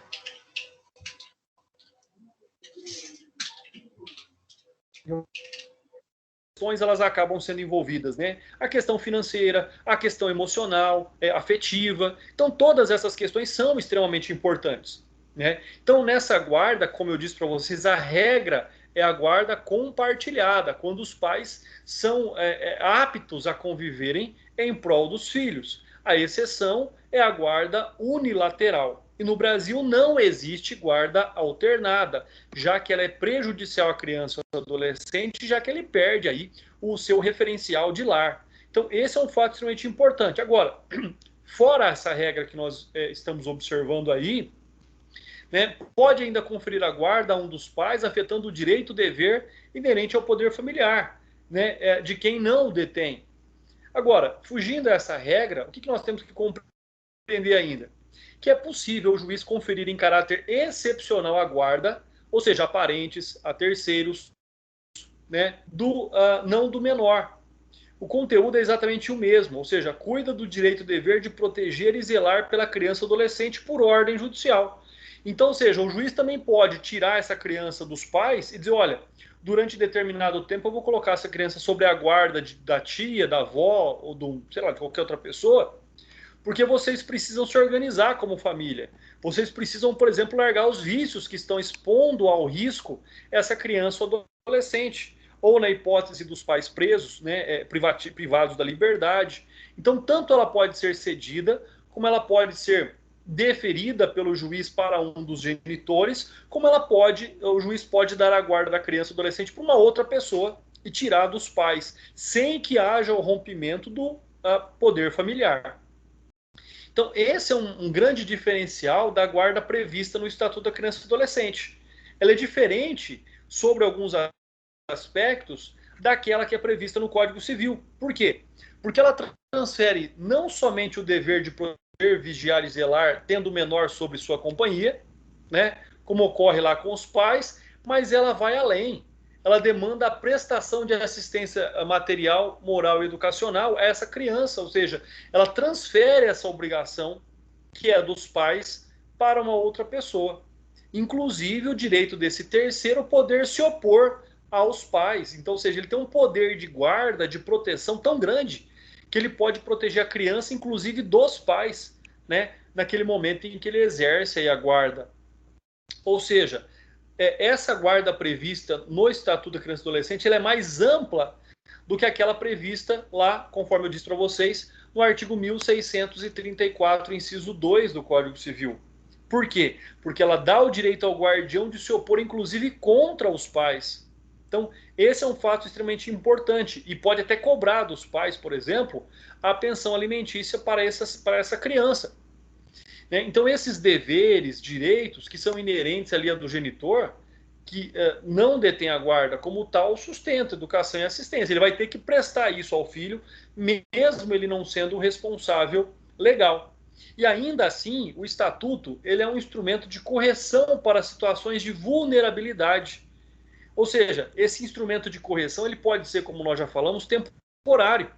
Elas acabam sendo envolvidas, né? A questão financeira, a questão emocional, afetiva. Então, todas essas questões são extremamente importantes, né? Então, nessa guarda, como eu disse para vocês, a regra é a guarda compartilhada, quando os pais são aptos a conviverem em prol dos filhos. A exceção é a guarda unilateral. E no Brasil não existe guarda alternada, já que ela é prejudicial à criança ou adolescente, já que ele perde aí o seu referencial de lar. Então, esse é um fato extremamente importante. Agora, fora essa regra que nós estamos observando aí, né, pode ainda conferir a guarda a um dos pais, afetando o direito e dever inerente ao poder familiar, né, de quem não o detém. Agora, fugindo dessa regra, o que nós temos que compreender ainda? Que é possível o juiz conferir em caráter excepcional a guarda, ou seja, a parentes, a terceiros, né, não do menor. O conteúdo é exatamente o mesmo, ou seja, cuida do direito e dever de proteger e zelar pela criança ou adolescente por ordem judicial. Então, ou seja, o juiz também pode tirar essa criança dos pais e dizer, olha, durante determinado tempo eu vou colocar essa criança sobre a guarda da tia, da avó, ou sei lá, de qualquer outra pessoa, porque vocês precisam se organizar como família. Vocês precisam, por exemplo, largar os vícios que estão expondo ao risco essa criança ou adolescente. Ou na hipótese dos pais presos, né, privados da liberdade. Então, tanto ela pode ser cedida, como ela pode ser deferida pelo juiz para um dos genitores, como o juiz pode dar a guarda da criança ou adolescente para uma outra pessoa e tirar dos pais, sem que haja o rompimento do poder familiar. Então, esse é um grande diferencial da guarda prevista no Estatuto da Criança e do Adolescente. Ela é diferente sobre alguns aspectos daquela que é prevista no Código Civil. Por quê? Porque ela transfere não somente o dever de proteger, vigiar e zelar, tendo o menor sobre sua companhia, né, como ocorre lá com os pais, mas ela vai além. Ela demanda a prestação de assistência material, moral e educacional a essa criança, ou seja, ela transfere essa obrigação, que é dos pais, para uma outra pessoa. Inclusive o direito desse terceiro poder se opor aos pais. Então, ou seja, ele tem um poder de guarda, de proteção tão grande que ele pode proteger a criança, inclusive dos pais, né, naquele momento em que ele exerce aí a guarda. Ou seja, essa guarda prevista no Estatuto da Criança e do Adolescente, ela é mais ampla do que aquela prevista lá, conforme eu disse para vocês, no artigo 1634, inciso 2 do Código Civil. Por quê? Porque ela dá o direito ao guardião de se opor, inclusive, contra os pais. Então, esse é um fato extremamente importante e pode até cobrar dos pais, por exemplo, a pensão alimentícia para essa criança. Então, esses deveres, direitos que são inerentes ali do genitor, que não detém a guarda como tal, sustenta educação e assistência. Ele vai ter que prestar isso ao filho, mesmo ele não sendo o responsável legal. E ainda assim, o estatuto ele é um instrumento de correção para situações de vulnerabilidade. Ou seja, esse instrumento de correção ele pode ser, como nós já falamos, temporário,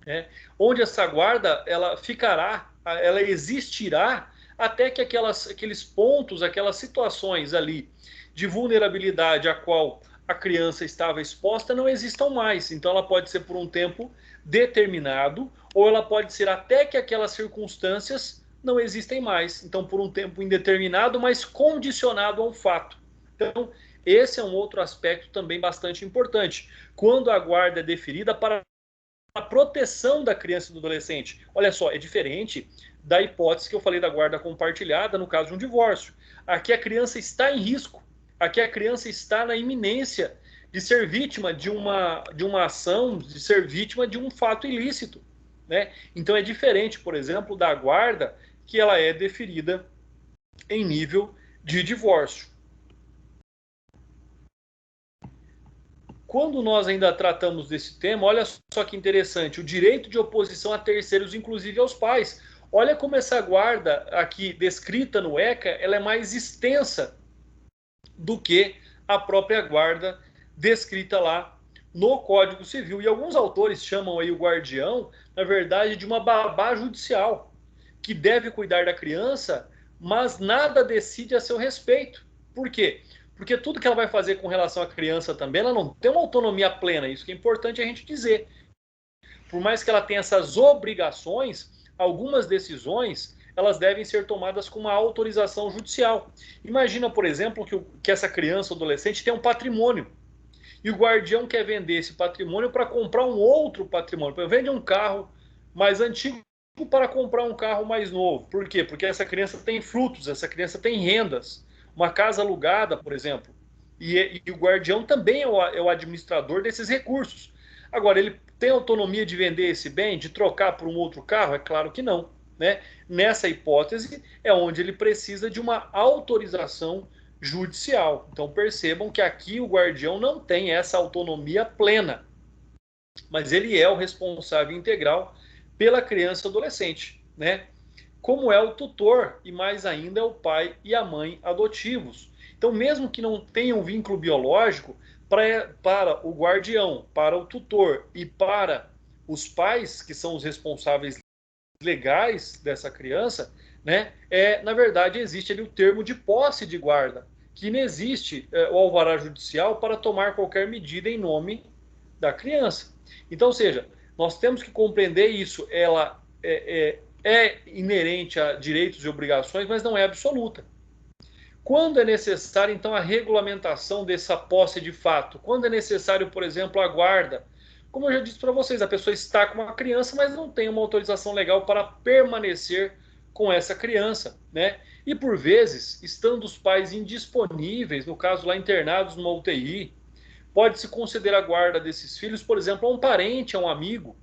né? Onde essa guarda ela ficará, ela existirá até que aqueles pontos, aquelas situações ali de vulnerabilidade a qual a criança estava exposta não existam mais. Então ela pode ser por um tempo determinado ou ela pode ser até que aquelas circunstâncias não existem mais. Então por um tempo indeterminado, mas condicionado a um fato. Então esse é um outro aspecto também bastante importante. Quando a guarda é deferida para a proteção da criança e do adolescente. Olha só, é diferente da hipótese que eu falei da guarda compartilhada no caso de um divórcio. Aqui a criança está em risco. Aqui a criança está na iminência de ser vítima de uma ação, de ser vítima de um fato ilícito, né? Então é diferente, por exemplo, da guarda que ela é deferida em nível de divórcio. Quando nós ainda tratamos desse tema, olha só que interessante, o direito de oposição a terceiros, inclusive aos pais. Olha como essa guarda aqui descrita no ECA, ela é mais extensa do que a própria guarda descrita lá no Código Civil. E alguns autores chamam aí o guardião, na verdade, de uma babá judicial, que deve cuidar da criança, mas nada decide a seu respeito. Por quê? Porque tudo que ela vai fazer com relação à criança também, ela não tem uma autonomia plena, isso que é importante a gente dizer. Por mais que ela tenha essas obrigações, algumas decisões, elas devem ser tomadas com uma autorização judicial. Imagina, por exemplo, que essa criança ou adolescente tem um patrimônio, e o guardião quer vender esse patrimônio para comprar um outro patrimônio. Vende um carro mais antigo para comprar um carro mais novo. Por quê? Porque essa criança tem frutos, essa criança tem rendas. Uma casa alugada, por exemplo. E o guardião também é o administrador desses recursos. Agora, ele tem autonomia de vender esse bem, de trocar por um outro carro? É claro que não. Né? Nessa hipótese, é onde ele precisa de uma autorização judicial. Então, percebam que aqui o guardião não tem essa autonomia plena, mas ele é o responsável integral pela criança e adolescente, né? Como é o tutor e mais ainda é o pai e a mãe adotivos. Então, mesmo que não tenham vínculo biológico, para o guardião, para o tutor e para os pais, que são os responsáveis legais dessa criança, né? Na verdade, existe ali o termo de posse de guarda, que não existe o alvará judicial para tomar qualquer medida em nome da criança. Então, ou seja, nós temos que compreender isso. Ela é inerente a direitos e obrigações, mas não é absoluta. Quando é necessário, então, a regulamentação dessa posse de fato? Quando é necessário, por exemplo, a guarda? Como eu já disse para vocês, a pessoa está com uma criança, mas não tem uma autorização legal para permanecer com essa criança, né? E por vezes, estando os pais indisponíveis, no caso lá internados numa UTI, pode-se conceder a guarda desses filhos, por exemplo, a um parente, a um amigo.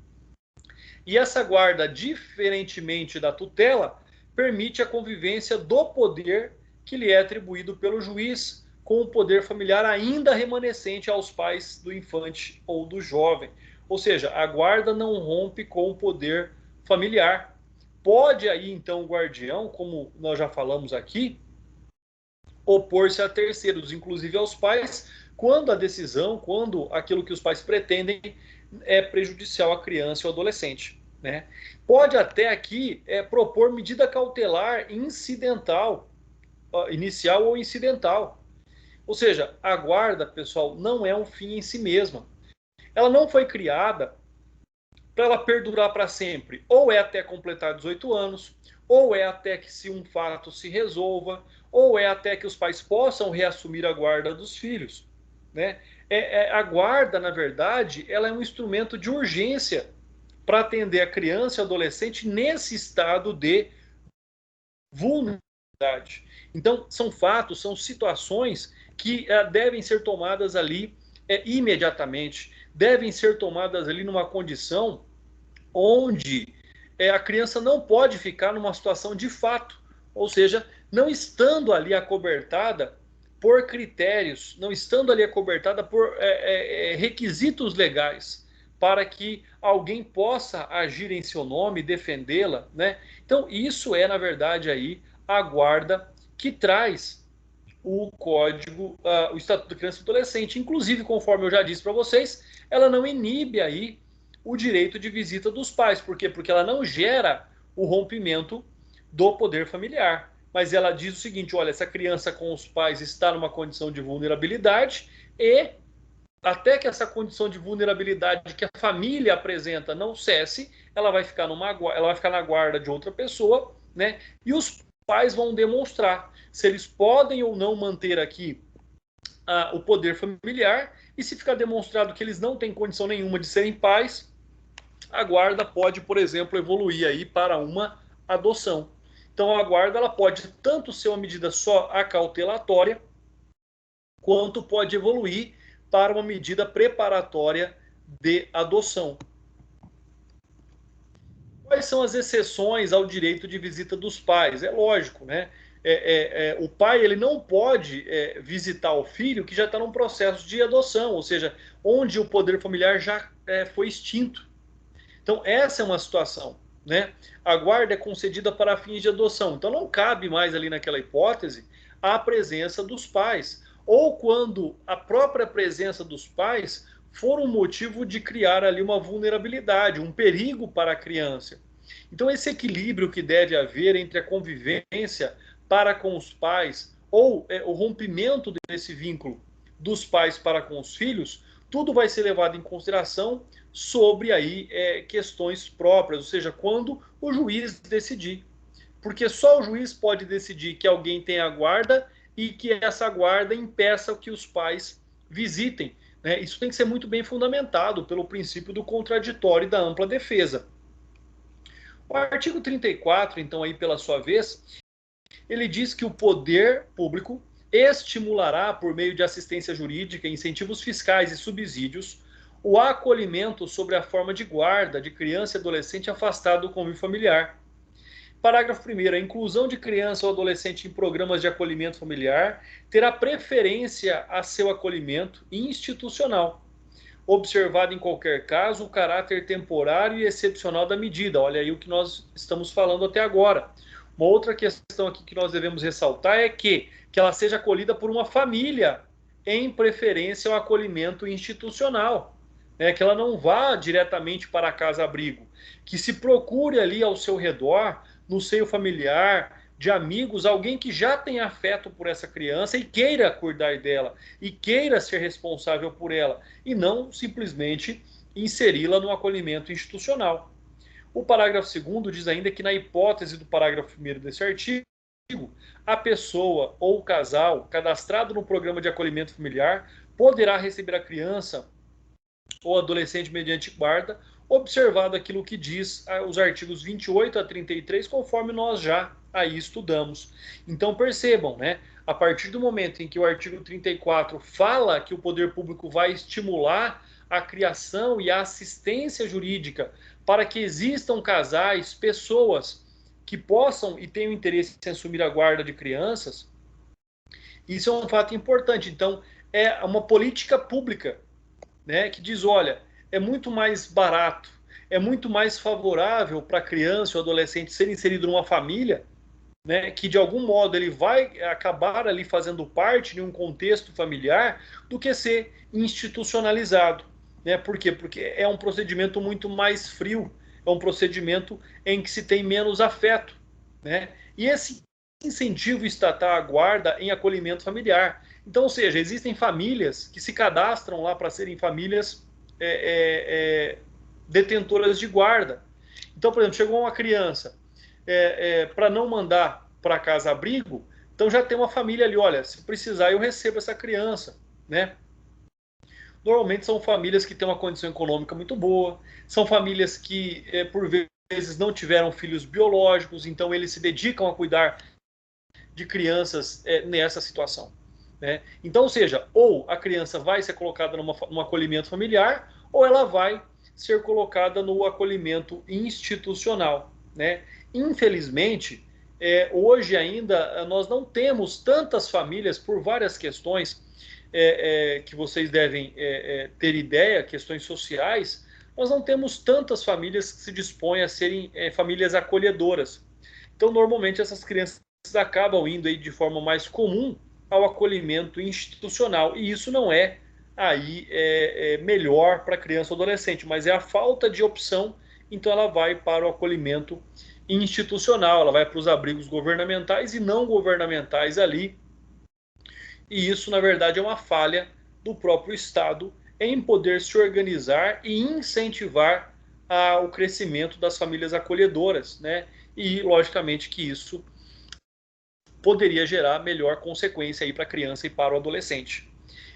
E essa guarda, diferentemente da tutela, permite a convivência do poder que lhe é atribuído pelo juiz, com o poder familiar ainda remanescente aos pais do infante ou do jovem. Ou seja, a guarda não rompe com o poder familiar. Pode aí, então, o guardião, como nós já falamos aqui, opor-se a terceiros, inclusive aos pais, quando a decisão, quando aquilo que os pais pretendem é prejudicial à criança ou adolescente, né? Pode até aqui propor medida cautelar incidental, inicial ou incidental. Ou seja, a guarda, pessoal, não é um fim em si mesma. Ela não foi criada para ela perdurar para sempre. Ou é até completar 18 anos, ou é até que se um fato se resolva, ou é até que os pais possam reassumir a guarda dos filhos, né? A guarda, na verdade, ela é um instrumento de urgência para atender a criança e adolescente nesse estado de vulnerabilidade. Então, são fatos, são situações que devem ser tomadas ali imediatamente, devem ser tomadas ali numa condição onde a criança não pode ficar numa situação de fato, ou seja, não estando ali acobertada por critérios, não estando ali acobertada por requisitos legais para que alguém possa agir em seu nome, defendê-la, né? Então, isso é, na verdade, aí a guarda que traz o código, o Estatuto da Criança e Adolescente. Inclusive, conforme eu já disse para vocês, ela não inibe aí o direito de visita dos pais. Por quê? Porque ela não gera o rompimento do poder familiar. Mas ela diz o seguinte, olha, essa criança com os pais está numa condição de vulnerabilidade e até que essa condição de vulnerabilidade que a família apresenta não cesse, ela vai ficar na guarda de outra pessoa, né? E os pais vão demonstrar se eles podem ou não manter aqui o poder familiar, e se ficar demonstrado que eles não têm condição nenhuma de serem pais, a guarda pode, por exemplo, evoluir aí para uma adoção. Então a guarda ela pode tanto ser uma medida só acautelatória, quanto pode evoluir para uma medida preparatória de adoção. Quais são as exceções ao direito de visita dos pais? É lógico, né? O pai ele não pode visitar o filho que já está num processo de adoção, ou seja, onde o poder familiar já foi extinto. Então, essa é uma situação, né? A guarda é concedida para fins de adoção, então não cabe mais ali naquela hipótese a presença dos pais, ou quando a própria presença dos pais for um motivo de criar ali uma vulnerabilidade, um perigo para a criança. Então, esse equilíbrio que deve haver entre a convivência para com os pais ou o rompimento desse vínculo dos pais para com os filhos, tudo vai ser levado em consideração sobre aí questões próprias, ou seja, quando o juiz decidir. Porque só o juiz pode decidir que alguém tem a guarda e que essa guarda impeça que os pais visitem, né? Isso tem que ser muito bem fundamentado pelo princípio do contraditório e da ampla defesa. O artigo 34, então, aí pela sua vez, ele diz que o poder público estimulará, por meio de assistência jurídica, incentivos fiscais e subsídios, o acolhimento sob a forma de guarda de criança e adolescente afastado do convívio familiar. Parágrafo 1º. A inclusão de criança ou adolescente em programas de acolhimento familiar terá preferência a seu acolhimento institucional, observado em qualquer caso o caráter temporário e excepcional da medida. Olha aí o que nós estamos falando até agora. Uma outra questão aqui que nós devemos ressaltar é que ela seja acolhida por uma família, em preferência ao acolhimento institucional, né? Que ela não vá diretamente para a casa-abrigo, que se procure ali ao seu redor, no seio familiar, de amigos, alguém que já tem afeto por essa criança e queira cuidar dela, e queira ser responsável por ela, e não simplesmente inseri-la no acolhimento institucional. O parágrafo 2º diz ainda que, na hipótese do parágrafo 1º desse artigo, a pessoa ou o casal cadastrado no programa de acolhimento familiar poderá receber a criança ou adolescente mediante guarda, observado aquilo que diz os artigos 28 a 33, conforme nós já aí estudamos. Então percebam, né? A partir do momento em que o artigo 34 fala que o poder público vai estimular a criação e a assistência jurídica para que existam casais, pessoas que possam e tenham interesse em assumir a guarda de crianças, isso é um fato importante. Então, é uma política pública, né, que diz, olha, é muito mais barato, é muito mais favorável para a criança ou adolescente ser inserido numa família, né, que de algum modo ele vai acabar ali fazendo parte de um contexto familiar, do que ser institucionalizado. Né? Por quê? Porque é um procedimento muito mais frio, é um procedimento em que se tem menos afeto. Né? E esse incentivo estatal à guarda em acolhimento familiar. Então, ou seja, existem famílias que se cadastram lá para serem famílias detentoras de guarda. Então, por exemplo, chegou uma criança para não mandar para casa-abrigo, então já tem uma família ali, olha, se precisar eu recebo essa criança, né? Normalmente são famílias que têm uma condição econômica muito boa, são famílias que, por vezes, não tiveram filhos biológicos, então eles se dedicam a cuidar de crianças nessa situação. Né? Então, ou seja, ou a criança vai ser colocada num acolhimento familiar, ou ela vai ser colocada no acolhimento institucional. Né? Infelizmente, hoje ainda nós não temos tantas famílias, por várias questões que vocês devem ter ideia, questões sociais, nós não temos tantas famílias que se dispõem a serem famílias acolhedoras. Então, normalmente, essas crianças acabam indo aí de forma mais comum ao acolhimento institucional, e isso não é aí melhor para a criança ou adolescente, mas é a falta de opção, então ela vai para o acolhimento institucional, ela vai para os abrigos governamentais e não governamentais ali, e isso na verdade é uma falha do próprio Estado em poder se organizar e incentivar o crescimento das famílias acolhedoras, né? E logicamente que isso poderia gerar melhor consequência aí para a criança e para o adolescente.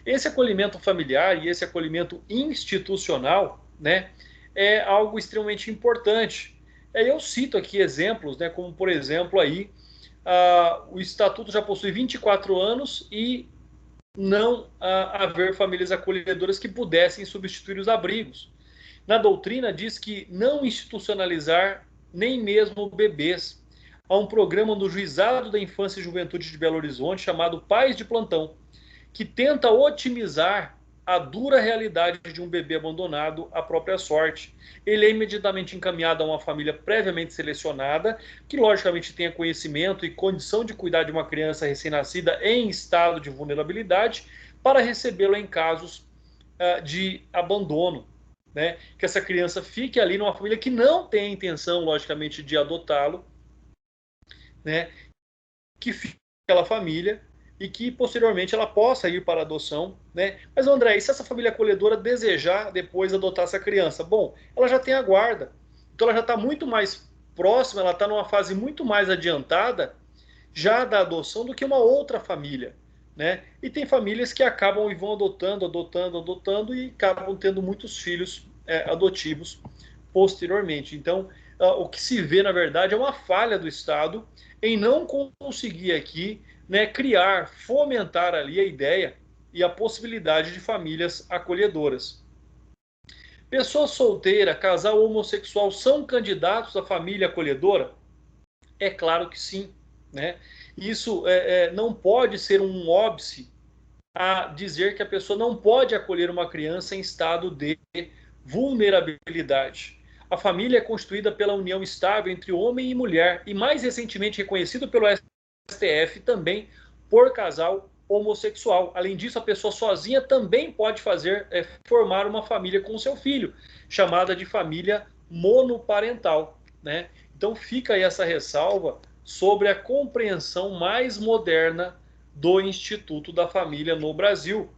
Esse acolhimento familiar e esse acolhimento institucional, né, é algo extremamente importante. Eu cito aqui exemplos, né, como por exemplo aí, o Estatuto já possui 24 anos e não haver famílias acolhedoras que pudessem substituir os abrigos. Na doutrina diz que não institucionalizar nem mesmo bebês. Há um programa do Juizado da Infância e Juventude de Belo Horizonte chamado Pais de Plantão, que tenta otimizar a dura realidade de um bebê abandonado à própria sorte. Ele é imediatamente encaminhado a uma família previamente selecionada, que logicamente tenha conhecimento e condição de cuidar de uma criança recém-nascida em estado de vulnerabilidade, para recebê-lo em casos de abandono. Né? Que essa criança fique ali numa família que não tem a intenção, logicamente, de adotá-lo, né? Que fique aquela família e que posteriormente ela possa ir para a adoção, né? Mas André, e se essa família acolhedora desejar depois adotar essa criança? Bom, ela já tem a guarda, então ela já está muito mais próxima, ela está numa fase muito mais adiantada já da adoção do que uma outra família, né? E tem famílias que acabam e vão adotando e acabam tendo muitos filhos adotivos posteriormente. Então, o que se vê, na verdade, é uma falha do Estado em não conseguir aqui, né, criar, fomentar ali a ideia e a possibilidade de famílias acolhedoras. Pessoa solteira, casal homossexual são candidatos à família acolhedora? É claro que sim, né? Isso não pode ser um óbice a dizer que a pessoa não pode acolher uma criança em estado de vulnerabilidade. A família é constituída pela união estável entre homem e mulher e mais recentemente reconhecido pelo STF também por casal homossexual. Além disso, a pessoa sozinha também pode formar uma família com seu filho, chamada de família monoparental, né? Então fica aí essa ressalva sobre a compreensão mais moderna do Instituto da Família no Brasil.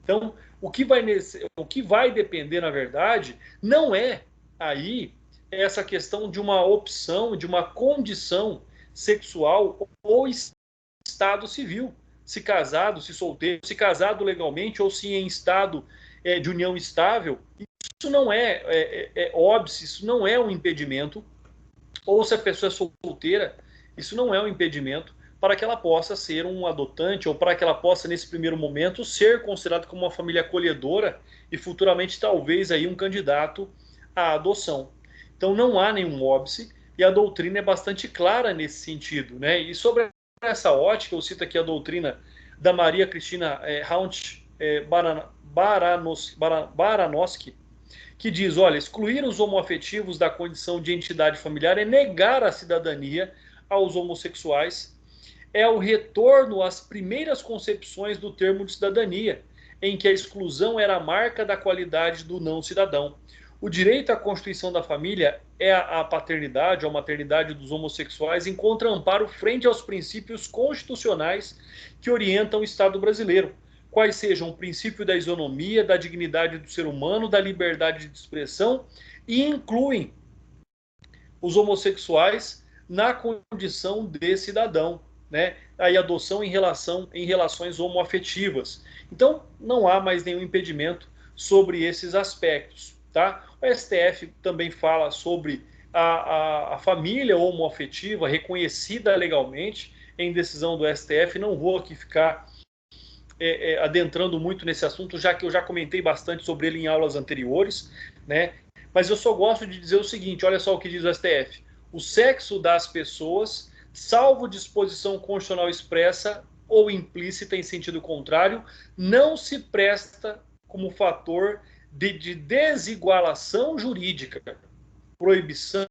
Então, o que vai depender, na verdade, não é aí essa questão de uma opção, de uma condição sexual ou estado civil, se casado, se solteiro, se casado legalmente ou se em estado de união estável. Isso não é óbice, isso não é um impedimento, ou se a pessoa é solteira, isso não é um impedimento para que ela possa ser um adotante ou para que ela possa, nesse primeiro momento, ser considerada como uma família acolhedora e futuramente talvez aí um candidato à adoção. Então não há nenhum óbice e a doutrina é bastante clara nesse sentido, né? E sobre essa ótica, eu cito aqui a doutrina da Maria Cristina Haunt Baranowski, que diz, olha, excluir os homoafetivos da condição de entidade familiar é negar a cidadania aos homossexuais, é o retorno às primeiras concepções do termo de cidadania, em que a exclusão era a marca da qualidade do não cidadão. O direito à constituição da família é a paternidade ou a maternidade dos homossexuais encontra amparo frente aos princípios constitucionais que orientam o Estado brasileiro, quais sejam o princípio da isonomia, da dignidade do ser humano, da liberdade de expressão e incluem os homossexuais na condição de cidadão, né? Aí adoção em relações homoafetivas. Então, não há mais nenhum impedimento sobre esses aspectos, tá? O STF também fala sobre a família homoafetiva reconhecida legalmente em decisão do STF. Não vou aqui ficar adentrando muito nesse assunto, já que eu já comentei bastante sobre ele em aulas anteriores, né? Mas eu só gosto de dizer o seguinte, olha só o que diz o STF. O sexo das pessoas, salvo disposição constitucional expressa ou implícita em sentido contrário, não se presta como fator de desigualação jurídica, proibição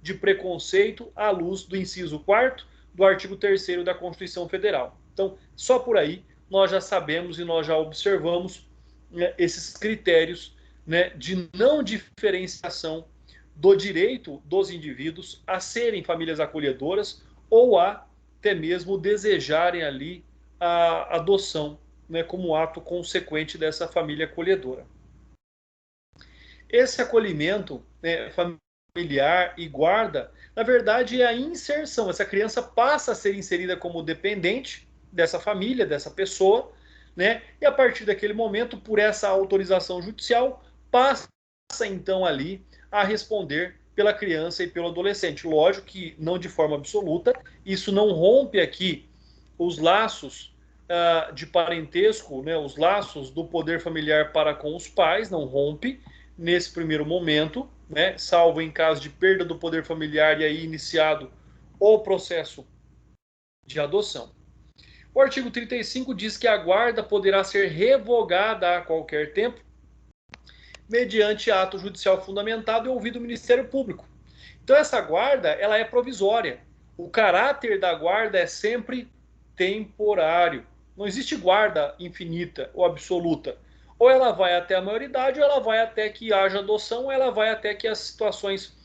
de preconceito à luz do inciso 4º do artigo 3º da Constituição Federal. Então, só por aí nós já sabemos e nós já observamos, né, esses critérios, né, de não diferenciação do direito dos indivíduos a serem famílias acolhedoras ou a até mesmo desejarem ali a adoção, né, como ato consequente dessa família acolhedora. Esse acolhimento, né, familiar e guarda, na verdade é a inserção. Essa criança passa a ser inserida como dependente dessa família, dessa pessoa, né, e a partir daquele momento, por essa autorização judicial, passa então ali a responder pela criança e pelo adolescente. Lógico que não de forma absoluta, isso não rompe aqui os laços de parentesco, né, os laços do poder familiar para com os pais, não rompe nesse primeiro momento, né, salvo em caso de perda do poder familiar e aí iniciado o processo de adoção. O artigo 35 diz que a guarda poderá ser revogada a qualquer tempo, mediante ato judicial fundamentado e ouvido o Ministério Público. Então essa guarda, ela é provisória. O caráter da guarda é sempre temporário. Não existe guarda infinita ou absoluta. Ou ela vai até a maioridade, ou ela vai até que haja adoção, ou ela vai até que as situações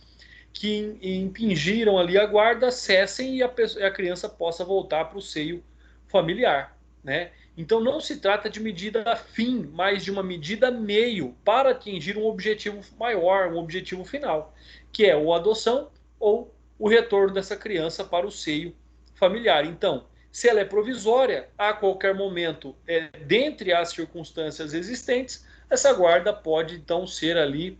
que impingiram ali a guarda cessem e a criança possa voltar para o seio familiar, né? Então não se trata de medida fim, mas de uma medida meio para atingir um objetivo maior, um objetivo final, que é ou a adoção ou o retorno dessa criança para o seio familiar. Então, se ela é provisória, a qualquer momento, dentre as circunstâncias existentes, essa guarda pode então ser ali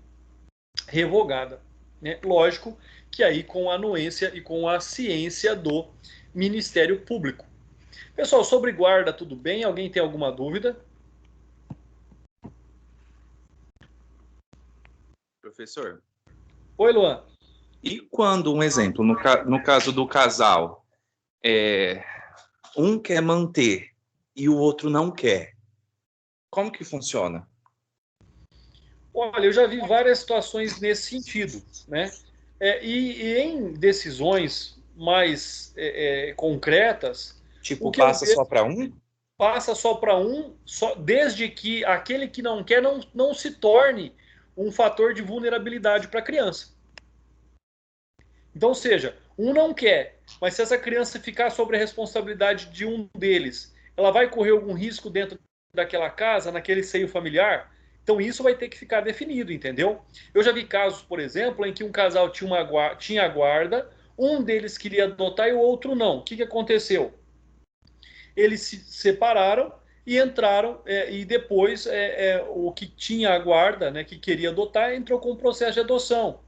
revogada. né? Lógico que aí com a anuência e com a ciência do Ministério Público. Pessoal, sobre guarda, tudo bem? Alguém tem alguma dúvida? Professor, Oi, Luan. e quando, um exemplo, no caso do casal, um quer manter e o outro não quer, como que funciona? Olha, eu já vi várias situações nesse sentido, né? E em decisões mais concretas, Tipo, o que eu passa vejo só para um? passa só para um, desde que aquele que não quer não se torne um fator de vulnerabilidade para a criança. Então, ou seja, um não quer, mas se essa criança ficar sob a responsabilidade de um deles, ela vai correr algum risco dentro daquela casa, naquele seio familiar? Então isso vai ter que ficar definido, entendeu? Eu já vi casos, por exemplo, em que um casal tinha guarda, um deles queria adotar e o outro não. O que aconteceu? Eles se separaram e entraram, e depois o que tinha a guarda, né, que queria adotar, entrou com o processo de adoção,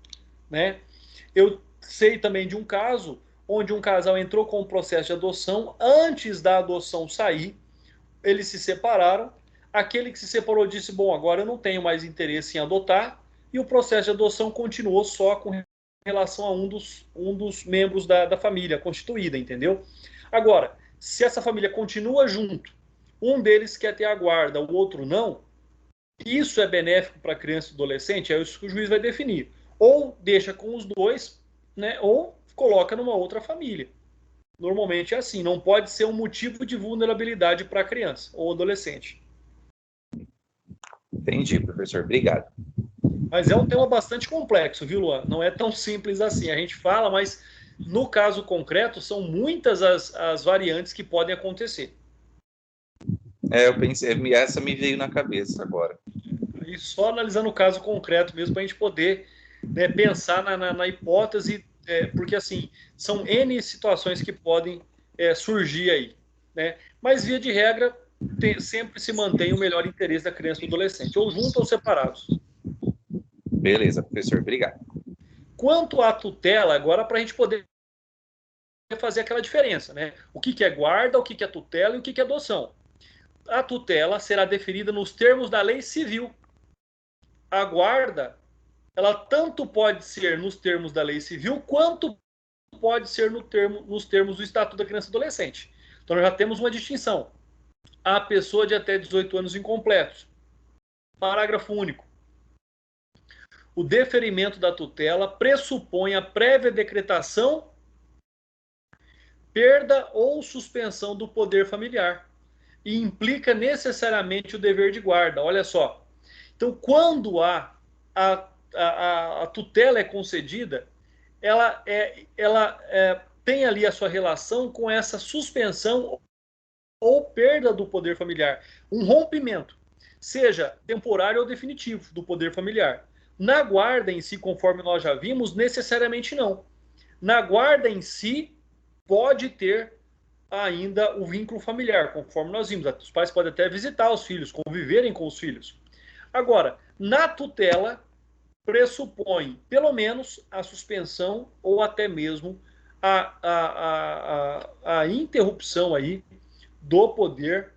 né? Eu sei também de um caso onde um casal entrou com o processo de adoção, antes da adoção sair, eles se separaram, aquele que se separou disse, bom, agora eu não tenho mais interesse em adotar, e o processo de adoção continuou só com relação a um dos membros da família constituída, entendeu? Agora, se essa família continua junto, um deles quer ter a guarda, o outro não, isso é benéfico para a criança e adolescente? É isso que o juiz vai definir. Ou deixa com os dois, né, ou coloca numa outra família. Normalmente é assim, não pode ser um motivo de vulnerabilidade para a criança ou adolescente. Entendi, professor. Obrigado. Mas é um tema bastante complexo, viu, Luan? Não é tão simples assim. A gente fala, mas no caso concreto, são muitas as variantes que podem acontecer. Eu pensei, essa me veio na cabeça agora. E só analisando o caso concreto mesmo, para a gente poder, né, pensar na hipótese, porque assim, são N situações que podem surgir aí, né? Mas, via de regra, sempre se mantém o melhor interesse da criança e do adolescente, ou juntos ou separados. Beleza, professor. Obrigado. Quanto à tutela, agora para a gente poder fazer aquela diferença, né? O que é guarda, o que é tutela e o que é adoção. A tutela será definida nos termos da lei civil. A guarda, ela tanto pode ser nos termos da lei civil, quanto pode ser nos termos do Estatuto da Criança e Adolescente. Então, nós já temos uma distinção. A pessoa de até 18 anos incompletos. Parágrafo único. O deferimento da tutela pressupõe a prévia decretação, perda ou suspensão do poder familiar e implica necessariamente o dever de guarda. Olha só. Então, quando a tutela é concedida, ela tem ali a sua relação com essa suspensão ou perda do poder familiar, um rompimento, seja temporário ou definitivo, do poder familiar. Na guarda em si, conforme nós já vimos, necessariamente não. Na guarda em si, pode ter ainda o vínculo familiar, conforme nós vimos. Os pais podem até visitar os filhos, conviverem com os filhos. Agora, na tutela, pressupõe pelo menos a suspensão ou até mesmo a interrupção aí do poder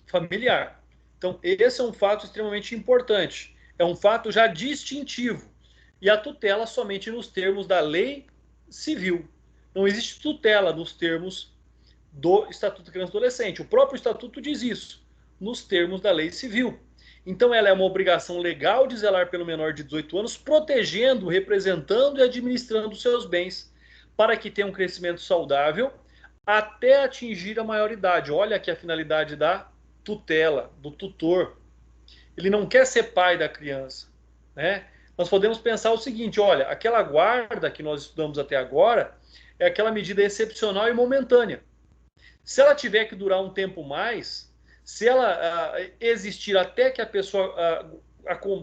familiar. Então, esse é um fato extremamente importante. É um fato já distintivo. E a tutela somente nos termos da lei civil. Não existe tutela nos termos do Estatuto da Criança e Adolescente. O próprio Estatuto diz isso, nos termos da lei civil. Então, ela é uma obrigação legal de zelar pelo menor de 18 anos, protegendo, representando e administrando seus bens, para que tenha um crescimento saudável até atingir a maioridade. Olha aqui a finalidade da tutela, do tutor. Ele não quer ser pai da criança, né? Nós podemos pensar o seguinte, olha, aquela guarda que nós estudamos até agora é aquela medida excepcional e momentânea. Se ela tiver que durar um tempo mais, se ela existir até que a pessoa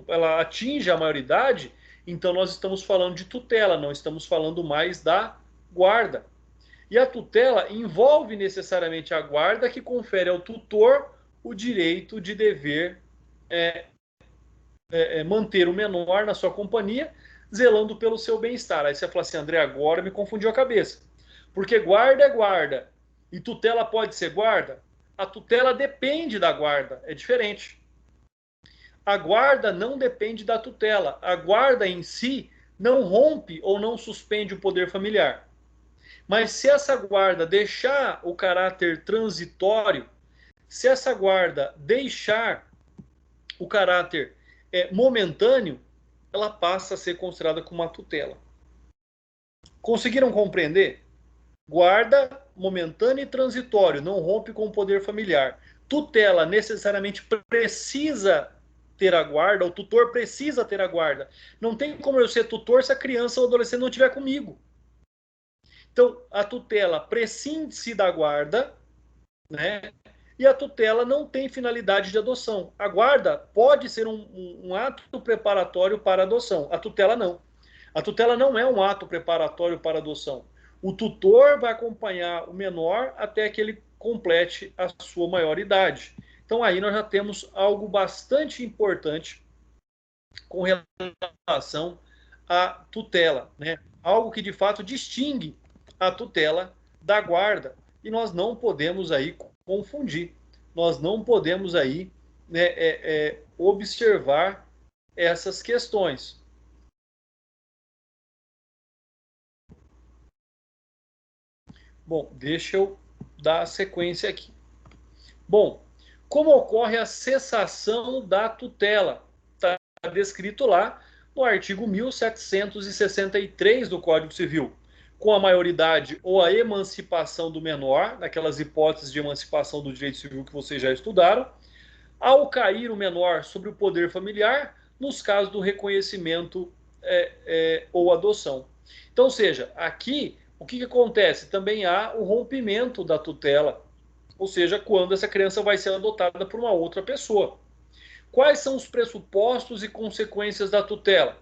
ela atinja a maioridade, então nós estamos falando de tutela, não estamos falando mais da guarda. E a tutela envolve necessariamente a guarda, que confere ao tutor o direito de dever manter o menor na sua companhia, zelando pelo seu bem-estar. Aí você fala assim, André, agora me confundiu a cabeça. Porque guarda é guarda. E tutela pode ser guarda? A tutela depende da guarda, é diferente. A guarda não depende da tutela. A guarda em si não rompe ou não suspende o poder familiar. Mas se essa guarda deixar o caráter transitório, se essa guarda deixar o caráter momentâneo, ela passa a ser considerada como uma tutela. Conseguiram compreender? Guarda momentâneo e transitório, não rompe com o poder familiar. Tutela necessariamente precisa ter a guarda, o tutor precisa ter a guarda. Não tem como eu ser tutor se a criança ou adolescente não estiver comigo. Então, a tutela prescinde-se da guarda, né? E a tutela não tem finalidade de adoção. A guarda pode ser um ato preparatório para a adoção. A tutela não. A tutela não é um ato preparatório para a adoção. O tutor vai acompanhar o menor até que ele complete a sua maioridade. Então aí nós já temos algo bastante importante com relação à tutela, né? Algo que de fato distingue a tutela da guarda. E nós não podemos aí confundir. Nós não podemos aí, né, observar essas questões. Bom, deixa eu dar a sequência aqui. Bom, como ocorre a cessação da tutela? Está descrito lá no artigo 1763 do Código Civil, com a maioridade ou a emancipação do menor, naquelas hipóteses de emancipação do direito civil que vocês já estudaram, ao cair o menor sobre o poder familiar, nos casos do reconhecimento ou adoção. Então, ou seja, aqui, o que acontece? Também há o rompimento da tutela, ou seja, quando essa criança vai ser adotada por uma outra pessoa. Quais são os pressupostos e consequências da tutela?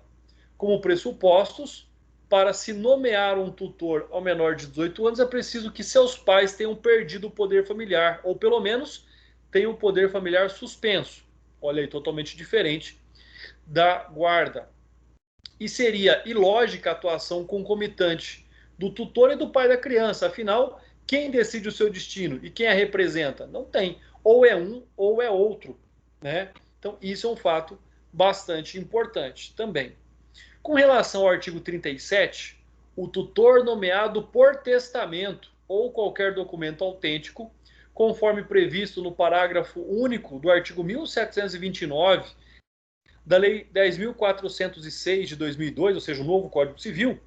Como pressupostos, para se nomear um tutor ao menor de 18 anos, é preciso que seus pais tenham perdido o poder familiar, ou pelo menos tenham o poder familiar suspenso. Olha aí, totalmente diferente da guarda. E seria ilógica a atuação concomitante do tutor e do pai da criança. Afinal, quem decide o seu destino e quem a representa? Não tem. Ou é um ou é outro, né? Então, isso é um fato bastante importante também. Com relação ao artigo 37, o tutor nomeado por testamento ou qualquer documento autêntico, conforme previsto no parágrafo único do artigo 1729 da Lei 10.406 de 2002, ou seja, o novo Código Civil,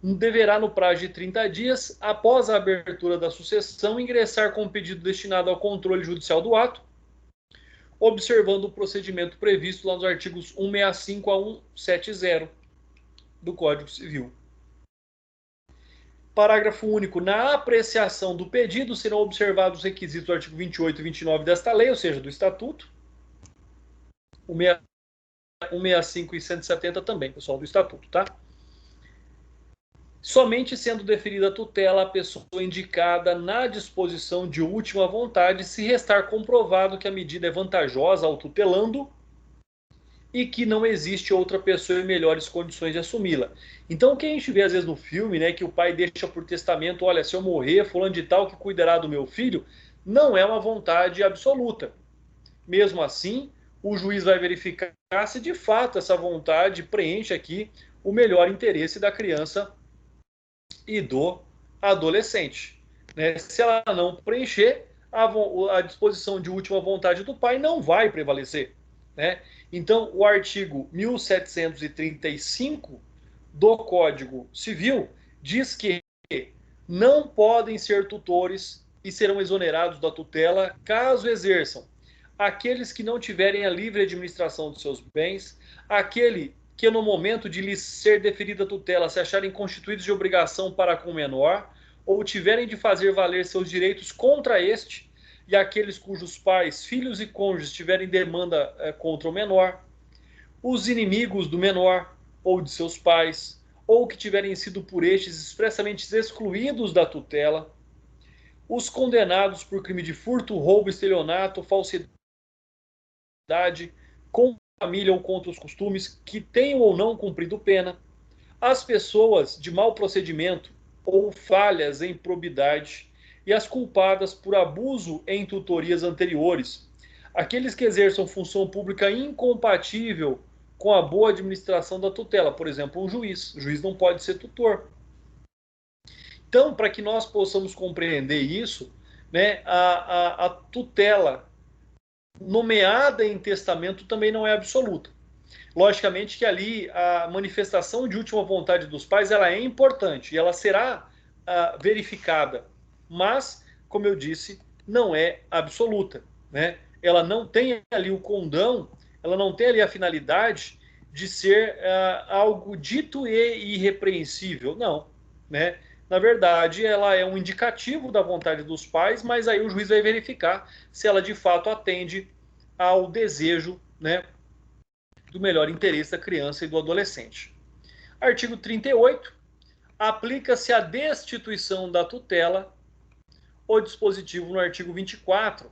deverá, no prazo de 30 dias, após a abertura da sucessão, ingressar com o pedido destinado ao controle judicial do ato, observando o procedimento previsto lá nos artigos 165 a 170 do Código Civil. Parágrafo único. Na apreciação do pedido serão observados os requisitos do artigo 28 e 29 desta lei, ou seja, do Estatuto. 165 e 170 também, pessoal, do Estatuto, tá? Somente sendo deferida a tutela à pessoa indicada na disposição de última vontade, se restar comprovado que a medida é vantajosa ao tutelando e que não existe outra pessoa em melhores condições de assumi-la. Então, o que a gente vê às vezes no filme, né, que o pai deixa por testamento, olha, se eu morrer, fulano de tal que cuidará do meu filho, não é uma vontade absoluta. Mesmo assim, o juiz vai verificar se de fato essa vontade preenche aqui o melhor interesse da criança e do adolescente, né? Se ela não preencher, a disposição de última vontade do pai não vai prevalecer, né? Então, o artigo 1735 do Código Civil diz que não podem ser tutores e serão exonerados da tutela caso exerçam aqueles que não tiverem a livre administração de seus bens, aquele que no momento de lhes ser deferida a tutela se acharem constituídos de obrigação para com o menor, ou tiverem de fazer valer seus direitos contra este, e aqueles cujos pais, filhos e cônjuges tiverem demanda contra o menor, os inimigos do menor ou de seus pais, ou que tiverem sido por estes expressamente excluídos da tutela, os condenados por crime de furto, roubo, estelionato, falsidade, com a família ou contra os costumes, que tenham ou não cumprido pena, as pessoas de mau procedimento ou falhas em probidade e as culpadas por abuso em tutorias anteriores, aqueles que exerçam função pública incompatível com a boa administração da tutela, por exemplo, um juiz. O juiz não pode ser tutor. Então, para que nós possamos compreender isso, né, a tutela nomeada em testamento também não é absoluta. Logicamente que ali a manifestação de última vontade dos pais ela é importante e ela será verificada, mas, como eu disse, não é absoluta, né? Ela não tem ali o condão, ela não tem ali a finalidade de ser algo dito e irrepreensível, não, né? Na verdade, ela é um indicativo da vontade dos pais, mas aí o juiz vai verificar se ela de fato atende ao desejo, né, do melhor interesse da criança e do adolescente. Artigo 38. Aplica-se a destituição da tutela o dispositivo no artigo 24.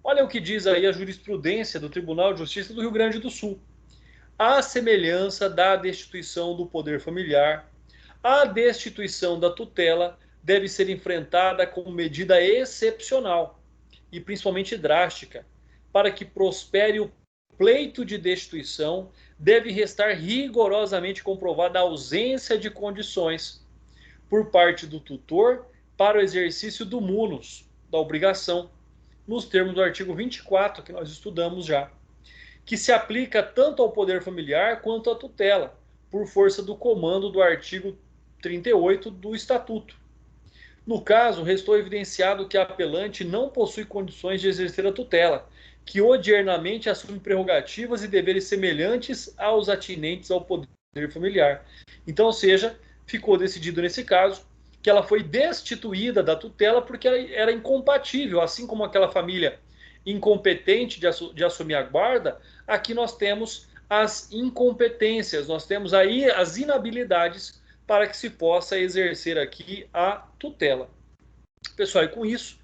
Olha o que diz aí a jurisprudência do Tribunal de Justiça do Rio Grande do Sul. À semelhança da destituição do poder familiar, a destituição da tutela deve ser enfrentada como medida excepcional e principalmente drástica. Para que prospere o pleito de destituição, deve restar rigorosamente comprovada a ausência de condições por parte do tutor para o exercício do munus, da obrigação, nos termos do artigo 24, que nós estudamos já, que se aplica tanto ao poder familiar quanto à tutela, por força do comando do artigo 38 do Estatuto. No caso, restou evidenciado que a apelante não possui condições de exercer a tutela, que odiernamente assume prerrogativas e deveres semelhantes aos atinentes ao poder familiar. Então, ou seja, ficou decidido nesse caso que ela foi destituída da tutela porque ela era incompatível, assim como aquela família incompetente de assumir a guarda, aqui nós temos as incompetências, nós temos aí as inabilidades para que se possa exercer aqui a tutela. Pessoal, e com isso,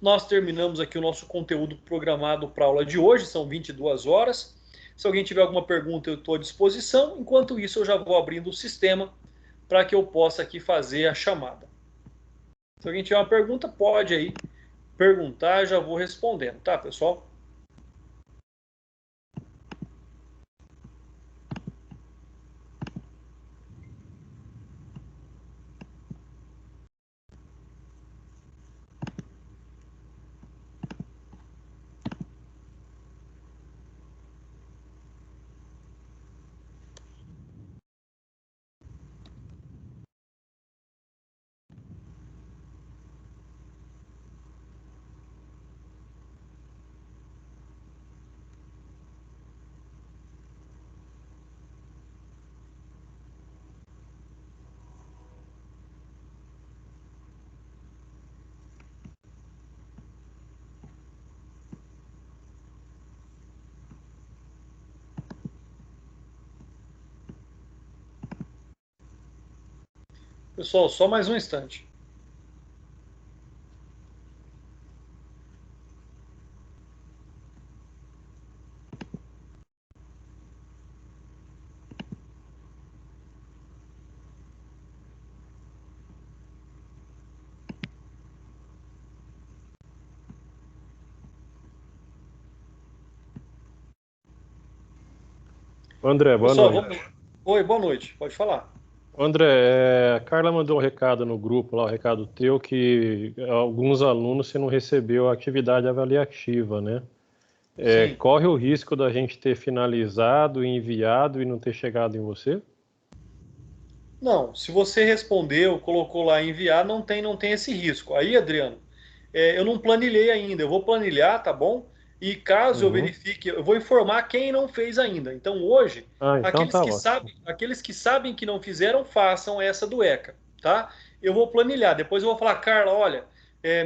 nós terminamos aqui o nosso conteúdo programado para a aula de hoje, são 22 horas. Se alguém tiver alguma pergunta, eu estou à disposição. Enquanto isso, eu já vou abrindo o sistema para que eu possa aqui fazer a chamada. Se alguém tiver uma pergunta, pode aí perguntar, já vou respondendo, tá, pessoal? Pessoal, só mais um instante. André, boa Pessoal, noite. Oi, boa noite. Pode falar. André, a Carla mandou um recado no grupo, lá, um recado teu, que alguns alunos você não recebeu a atividade avaliativa, né? Corre o risco da gente ter finalizado, enviado e não ter chegado em você? Não, se você respondeu, colocou lá enviar, não tem esse risco. Aí, Adriano, eu não planilhei ainda, eu vou planilhar, tá bom? E caso eu verifique, eu vou informar quem não fez ainda. Então hoje, aqueles que sabem que não fizeram, façam essa do ECA, tá? Eu vou planilhar, depois eu vou falar, Carla, olha,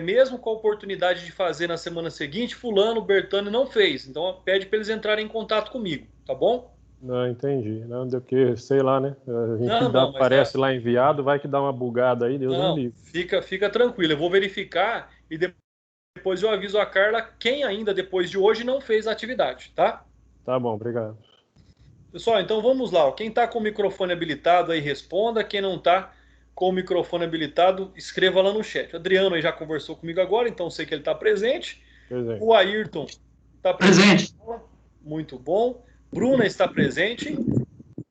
mesmo com a oportunidade de fazer na semana seguinte, fulano, Bertano não fez. Então pede para eles entrarem em contato comigo, tá bom? Não, entendi. Não, deu que, sei lá, né? A gente aparece lá enviado, vai que dá uma bugada aí, Deus não livre. Fica tranquilo, eu vou verificar e depois eu aviso a Carla quem ainda depois de hoje não fez a atividade, tá? Tá bom, obrigado. Pessoal, então vamos lá. Quem está com o microfone habilitado aí, responda. Quem não está com o microfone habilitado, escreva lá no chat. O Adriano aí já conversou comigo agora, então sei que ele está presente. Presente. O Ayrton está presente. Muito bom. Bruna está presente.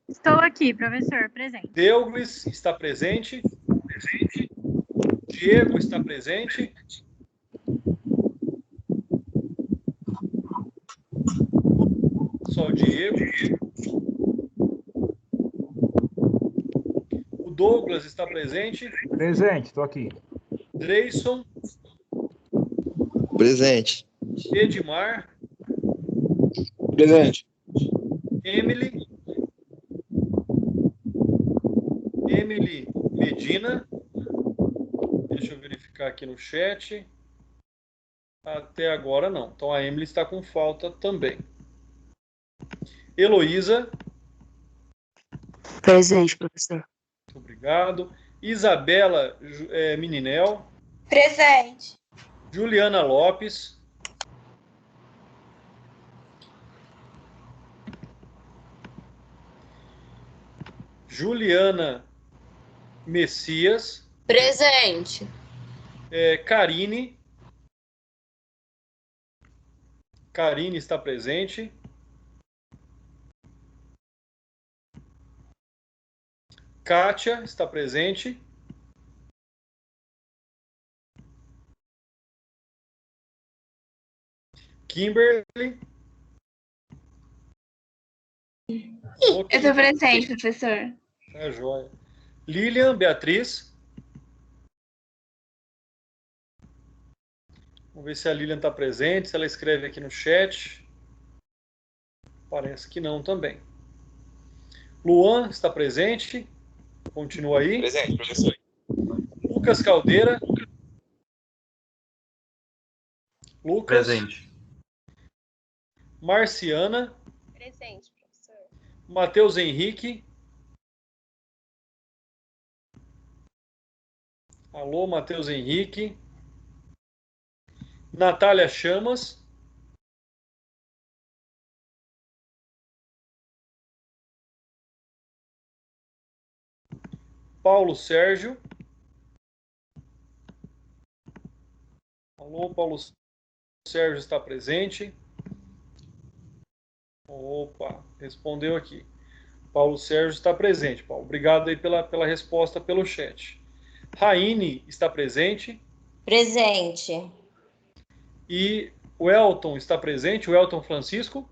Estou aqui, professor, presente. Deuglis está presente. Diego está presente. Só o Diego. O Douglas está presente. Presente, estou aqui. Dreyson. Presente. Edmar. Presente. Emily Medina. Deixa eu verificar aqui no chat. Até agora não. Então a Emily está com falta também. Heloísa. Presente, professor. Muito obrigado. Isabela Meninel. Presente. Juliana Lopes. Juliana Messias. Presente. Karine. Karine está presente. Kátia está presente. Kimberly. Eu estou presente, professor. Tá joia. Lilian Beatriz. Vamos ver se a Lilian está presente, se ela escreve aqui no chat. Parece que não também. Luan está presente. Continua aí. Presente, professor. Lucas Caldeira. Lucas. Presente. Marciana. Presente, professor. Matheus Henrique. Alô, Matheus Henrique. Natália Chamas. Paulo Sérgio. Alô, Paulo Sérgio está presente. Opa, respondeu aqui. Paulo Sérgio está presente, Paulo. Obrigado aí pela resposta pelo chat. Raine está presente. Presente. E o Elton está presente, o Elton Francisco.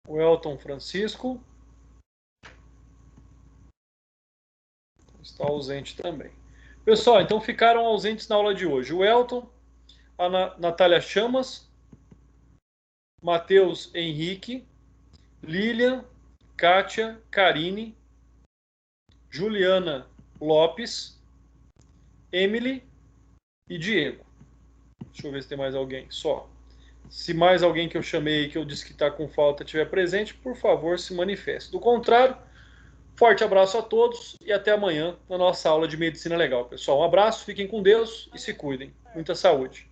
O Elton Francisco está ausente também. Pessoal, então ficaram ausentes na aula de hoje. O Elton, a Natália Chamas, Matheus Henrique, Lilian, Kátia, Karine, Juliana Lopes, Emily e Diego. Deixa eu ver se tem mais alguém. Só. Se mais alguém que eu chamei, que eu disse que está com falta, estiver presente, por favor, se manifeste. Do contrário, forte abraço a todos e até amanhã na nossa aula de Medicina Legal. Pessoal, um abraço, fiquem com Deus e se cuidem. Muita saúde.